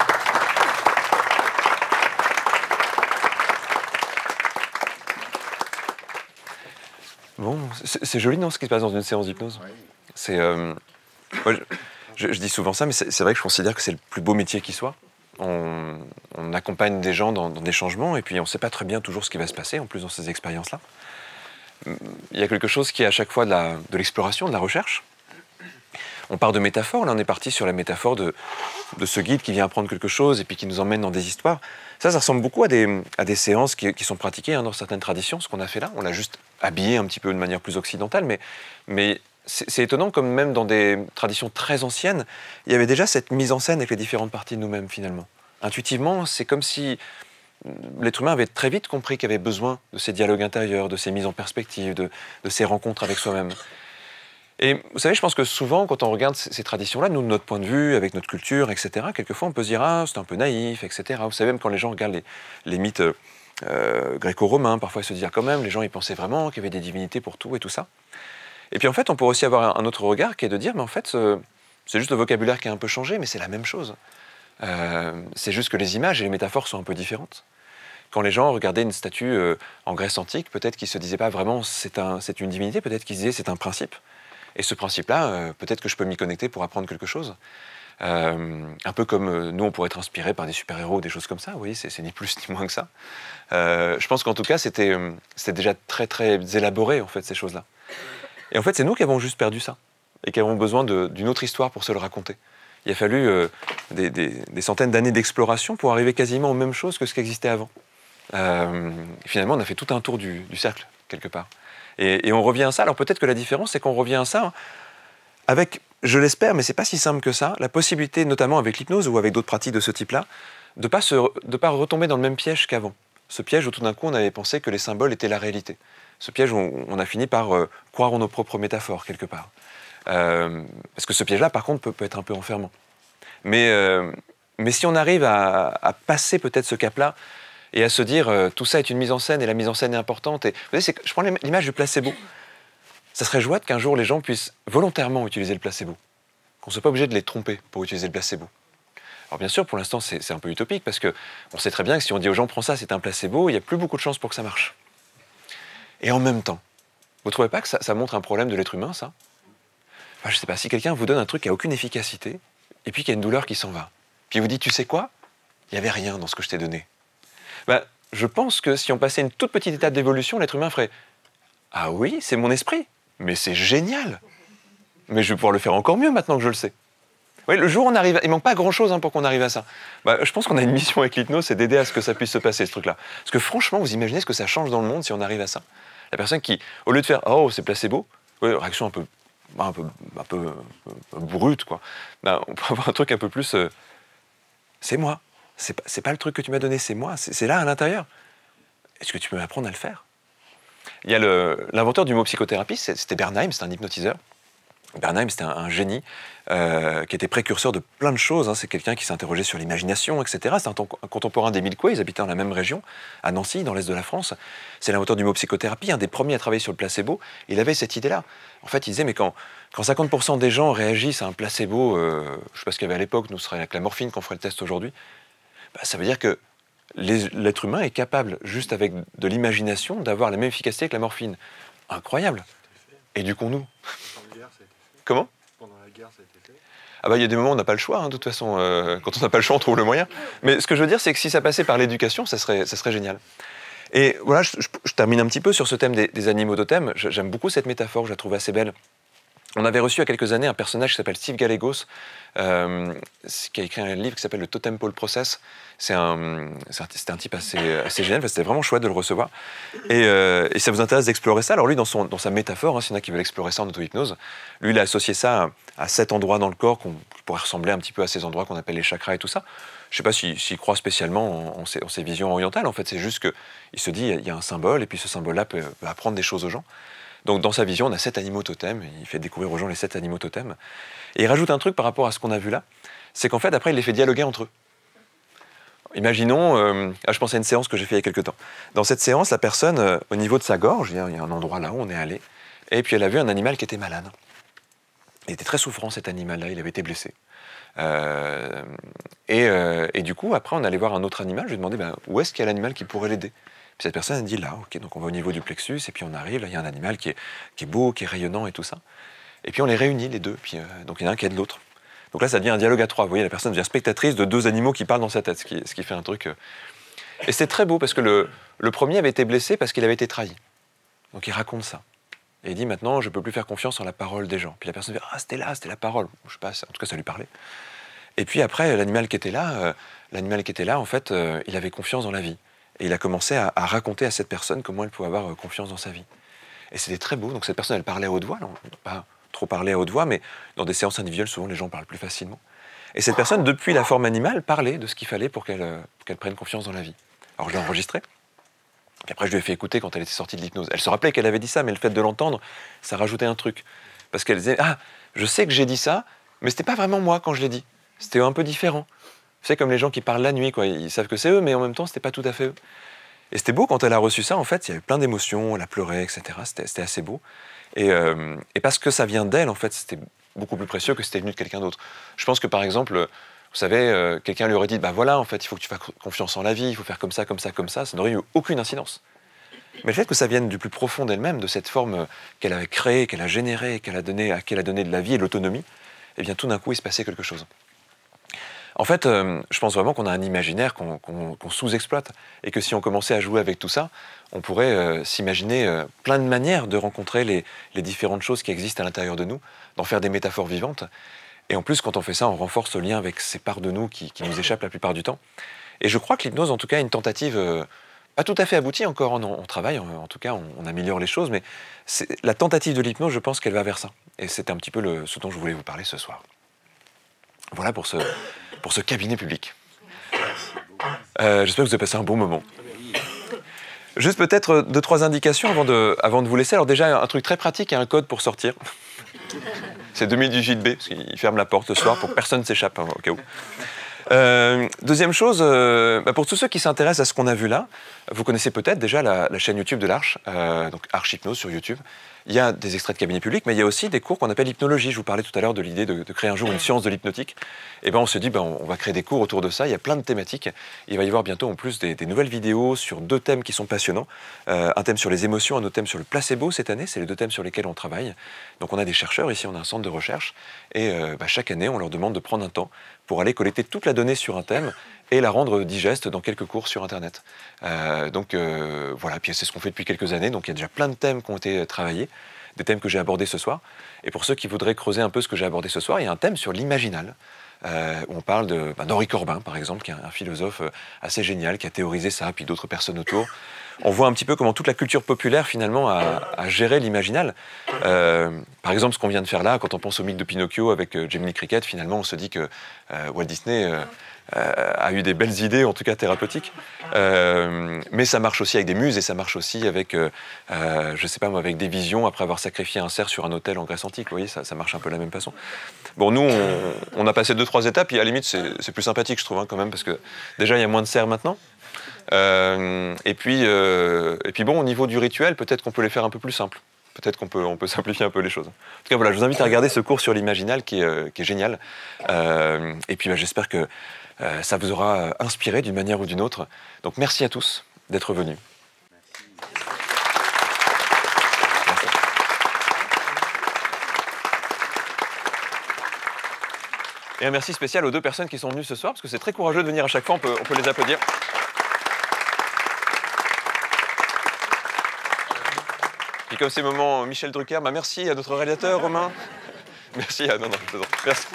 Bon, c'est joli, non, ce qui se passe dans une séance d'hypnose? C'est, moi, je dis souvent ça, mais c'est vrai que je considère que c'est le plus beau métier qui soit. On accompagne des gens dans des changements, et puis on ne sait pas très bien toujours ce qui va se passer, en plus dans ces expériences-là. Il y a quelque chose qui est à chaque fois de l'exploration, de la recherche. On part de métaphores, là on est parti sur la métaphore de ce guide qui vient apprendre quelque chose et puis qui nous emmène dans des histoires. Ça ressemble beaucoup à des séances qui sont pratiquées dans certaines traditions, ce qu'on a fait là. On l'a juste habillé un petit peu de manière plus occidentale, mais c'est étonnant comme même dans des traditions très anciennes, il y avait déjà cette mise en scène avec les différentes parties de nous-mêmes finalement. Intuitivement, c'est comme si l'être humain avait très vite compris qu'il avait besoin de ces dialogues intérieurs, de ces mises en perspective, de ces rencontres avec soi-même. Et vous savez, je pense que souvent, quand on regarde ces traditions-là, nous, de notre point de vue, avec notre culture, etc., quelquefois on peut se dire « Ah, c'est un peu naïf, etc. » Vous savez, même quand les gens regardent les mythes gréco-romains, parfois ils se disent « Quand même, les gens ils pensaient vraiment qu'il y avait des divinités pour tout et tout ça. » Et puis en fait, on pourrait aussi avoir un autre regard qui est de dire « Mais en fait, c'est juste le vocabulaire qui a un peu changé, mais c'est la même chose. C'est juste que les images et les métaphores sont un peu différentes. » Quand les gens regardaient une statue en Grèce antique, peut-être qu'ils ne se disaient pas vraiment c'est une divinité, peut-être qu'ils disaient c'est un principe. Et ce principe-là, peut-être que je peux m'y connecter pour apprendre quelque chose. Un peu comme nous, on pourrait être inspiré par des super-héros, des choses comme ça. Vous voyez, c'est ni plus ni moins que ça. Je pense qu'en tout cas, c'était déjà très, très élaboré, en fait, ces choses-là. Et en fait, c'est nous qui avons juste perdu ça. Et qui avons besoin d'une autre histoire pour se le raconter. Il a fallu des centaines d'années d'exploration pour arriver quasiment aux mêmes choses que ce qui existait avant. Finalement, on a fait tout un tour du cercle, quelque part. Et on revient à ça. Alors peut-être que la différence, c'est qu'on revient à ça avec, je l'espère, mais c'est pas si simple que ça, la possibilité, notamment avec l'hypnose ou avec d'autres pratiques de ce type-là, de pas retomber dans le même piège qu'avant. Ce piège où tout d'un coup, on avait pensé que les symboles étaient la réalité. Ce piège où on a fini par croire en nos propres métaphores, quelque part. Parce que ce piège-là, par contre, peut être un peu enfermant. Mais si on arrive à passer peut-être ce cap-là, et à se dire, tout ça est une mise en scène, et la mise en scène est importante. Et, vous savez, je prends l'image du placebo. Ça serait chouette qu'un jour, les gens puissent volontairement utiliser le placebo. Qu'on ne soit pas obligé de les tromper pour utiliser le placebo. Alors bien sûr, pour l'instant, c'est un peu utopique, parce qu'on sait très bien que si on dit aux gens, prends ça, c'est un placebo, il n'y a plus beaucoup de chances pour que ça marche. Et en même temps, vous ne trouvez pas que ça montre un problème de l'être humain, ça? Enfin, je ne sais pas, si quelqu'un vous donne un truc qui n'a aucune efficacité, et puis qu'il y a une douleur qui s'en va, puis il vous dit, tu sais quoi? Il n'y avait rien dans ce que je t'ai donné. Je pense que si on passait une toute petite étape d'évolution, l'être humain ferait « Ah oui, c'est mon esprit, mais c'est génial. Mais je vais pouvoir le faire encore mieux maintenant que je le sais. » Oui, le jour où on arrive, il ne manque pas grand-chose pour qu'on arrive à ça. Je pense qu'on a une mission avec l'hypnose, c'est d'aider à ce que ça puisse se passer, ce truc-là. Parce que franchement, vous imaginez ce que ça change dans le monde si on arrive à ça? La personne qui, au lieu de faire « Oh, c'est placebo », réaction un peu brute, quoi. On peut avoir un truc un peu plus c'est moi. C'est pas le truc que tu m'as donné, c'est moi, c'est là à l'intérieur. Est-ce que tu peux m'apprendre à le faire? Il y a l'inventeur du mot psychothérapie, c'était Bernheim, c'était un hypnotiseur. Bernheim, c'était un génie qui était précurseur de plein de choses. C'est quelqu'un qui s'interrogeait sur l'imagination, etc. C'est un contemporain d'Émile Coué, ils habitaient dans la même région, à Nancy, dans l'est de la France. C'est l'inventeur du mot psychothérapie, un des premiers à travailler sur le placebo. Il avait cette idée-là. En fait, il disait, mais quand 50% des gens réagissent à un placebo, je ne sais pas ce qu'il y avait à l'époque, nous, ce serait avec la morphine qu'on ferait le test aujourd'hui, ça veut dire que l'être humain est capable, juste avec de l'imagination, d'avoir la même efficacité que la morphine. Incroyable. Éduquons-nous. Comment? Pendant la guerre, ça a été fait. Il y a des moments où on n'a pas le choix, de toute façon. Quand on n'a pas le choix, on trouve le moyen. Mais ce que je veux dire, c'est que si ça passait par l'éducation, ça serait génial. Et voilà, je termine un petit peu sur ce thème des animaux totems. J'aime beaucoup cette métaphore, je la trouve assez belle. On avait reçu il y a quelques années un personnage qui s'appelle Steve Gallegos, qui a écrit un livre qui s'appelle le Totem Pole Process. C'était un type assez génial, c'était vraiment chouette de le recevoir. Et ça vous intéresse d'explorer ça? Alors lui, dans sa métaphore, s'il y en a qui veulent explorer ça en auto-hypnose, lui, il a associé ça à 7 endroits dans le corps qui pourraient ressembler un petit peu à ces endroits qu'on appelle les chakras et tout ça. Je ne sais pas s'il croit spécialement en ces visions orientales. En fait, c'est juste qu'il se dit, il y a un symbole, et puis ce symbole-là peut apprendre des choses aux gens. Donc dans sa vision, on a 7 animaux totems, il fait découvrir aux gens les 7 animaux totems. Et il rajoute un truc par rapport à ce qu'on a vu là, c'est qu'en fait, après, il les fait dialoguer entre eux. Imaginons, je pense à une séance que j'ai fait il y a quelques temps. Dans cette séance, la personne, au niveau de sa gorge, il y a un endroit là où on est allé, et puis elle a vu un animal qui était malade. Il était très souffrant, cet animal-là, il avait été blessé. Et du coup, après, on allait voir un autre animal, je lui ai demandé où est-ce qu'il y a l'animal qui pourrait l'aider. Puis cette personne a dit là, ok, donc on va au niveau du plexus, et puis on arrive, là il y a un animal qui est beau, qui est rayonnant et tout ça. Et puis on les réunit les deux, puis donc il y en a un qui aide l'autre. Donc là ça devient un dialogue à 3, vous voyez, la personne devient spectatrice de 2 animaux qui parlent dans sa tête, ce qui fait un truc... Et c'est très beau, parce que le premier avait été blessé parce qu'il avait été trahi. Donc il raconte ça. Et il dit maintenant, je ne peux plus faire confiance en la parole des gens. Puis la personne dit, ah, c'était la parole. Je sais pas, en tout cas, ça lui parlait. Et puis après, l'animal qui était là, en fait, il avait confiance dans la vie. Et il a commencé à raconter à cette personne comment elle pouvait avoir confiance dans sa vie. Et c'était très beau. Donc cette personne, elle parlait à haute voix. Pas trop parler à haute voix, mais dans des séances individuelles, souvent les gens parlent plus facilement. Et cette personne, depuis la forme animale, parlait de ce qu'il fallait pour qu'elle prenne confiance dans la vie. Alors je l'ai enregistré. Puis après, je lui ai fait écouter quand elle était sortie de l'hypnose. Elle se rappelait qu'elle avait dit ça, mais le fait de l'entendre, ça rajoutait un truc. Parce qu'elle disait, ah, je sais que j'ai dit ça, mais c'était pas vraiment moi quand je l'ai dit. C'était un peu différent. C'est comme les gens qui parlent la nuit, quoi. Ils savent que c'est eux, mais en même temps, c'était pas tout à fait eux. Et c'était beau quand elle a reçu ça, en fait, il y avait plein d'émotions, elle a pleuré, etc. C'était assez beau. Et parce que ça vient d'elle, en fait, c'était beaucoup plus précieux que c'était venu de quelqu'un d'autre. Je pense que, par exemple, vous savez, quelqu'un lui aurait dit, bah voilà, en fait, il faut que tu fasses confiance en la vie, il faut faire comme ça, comme ça, comme ça n'aurait eu aucune incidence. Mais le fait que ça vienne du plus profond d'elle-même, de cette forme qu'elle a créée, qu'elle a générée, à laquelle elle a donné de la vie et de l'autonomie, eh bien, tout d'un coup, il se passait quelque chose. En fait, je pense vraiment qu'on a un imaginaire qu'on sous-exploite et que si on commençait à jouer avec tout ça, on pourrait s'imaginer plein de manières de rencontrer les différentes choses qui existent à l'intérieur de nous, d'en faire des métaphores vivantes. Et en plus, quand on fait ça, on renforce le lien avec ces parts de nous qui nous échappent la plupart du temps. Et je crois que l'hypnose, en tout cas, est une tentative pas tout à fait aboutie encore. On travaille, en tout cas, on améliore les choses, mais la tentative de l'hypnose, je pense qu'elle va vers ça. Et c'est un petit peu ce dont je voulais vous parler ce soir. Voilà pour ce cabinet public. J'espère que vous avez passé un bon moment. Juste peut-être 2-3 indications avant de vous laisser. Alors déjà, un truc très pratique, il y a un code pour sortir. C'est 2018B, parce qu'il ferme la porte ce soir pour que personne ne s'échappe, hein, au cas où. Deuxième chose, pour tous ceux qui s'intéressent à ce qu'on a vu là, vous connaissez peut-être déjà la chaîne YouTube de l'Arche, donc Arche Hypnose sur YouTube. Il y a des extraits de cabinet public, mais il y a aussi des cours qu'on appelle hypnologie. Je vous parlais tout à l'heure de l'idée de créer un jour une science de l'hypnotique. Et ben on se dit, on va créer des cours autour de ça. Il y a plein de thématiques. Il va y avoir bientôt en plus des nouvelles vidéos sur 2 thèmes qui sont passionnants. Un thème sur les émotions, un autre thème sur le placebo cette année. C'est les 2 thèmes sur lesquels on travaille. Donc on a des chercheurs ici, on a un centre de recherche. Et chaque année, on leur demande de prendre un temps pour aller collecter toute la donnée sur un thème et la rendre digeste dans quelques cours sur Internet. Voilà, puis c'est ce qu'on fait depuis quelques années, donc il y a déjà plein de thèmes qui ont été travaillés, des thèmes que j'ai abordés ce soir. Et pour ceux qui voudraient creuser un peu ce que j'ai abordé ce soir, il y a un thème sur l'imaginal, où on parle d'Henri Corbin, par exemple, qui est un philosophe assez génial, qui a théorisé ça, puis d'autres personnes autour. On voit un petit peu comment toute la culture populaire, finalement, a géré l'imaginal. Par exemple, ce qu'on vient de faire là, quand on pense au mythe de Pinocchio avec Jiminy Cricket, finalement, on se dit que Walt Disney a eu des belles idées, en tout cas thérapeutiques. Mais ça marche aussi avec des muses et ça marche aussi avec, je sais pas moi, avec des visions après avoir sacrifié un cerf sur un autel en Grèce antique. Vous voyez, ça marche un peu de la même façon. Bon, nous, on a passé 2-3 étapes et à la limite, c'est plus sympathique, je trouve, hein, quand même, parce que déjà, il y a moins de cerfs maintenant. Et puis bon, au niveau du rituel, peut-être qu'on peut les faire un peu plus simples. Peut-être qu'on peut simplifier un peu les choses. En tout cas, voilà, je vous invite à regarder ce cours sur l'imaginal qui est génial. Et puis, j'espère que ça vous aura inspiré d'une manière ou d'une autre. Donc, merci à tous d'être venus. Merci. Et un merci spécial aux 2 personnes qui sont venues ce soir, parce que c'est très courageux de venir à chaque fois, on peut les applaudir. Et comme ces moments, Michel Drucker, merci à notre réalisateur, Romain. Merci à... Non, je plaisante. Merci.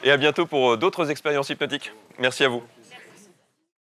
Et à bientôt pour d'autres expériences hypnotiques. Merci à vous.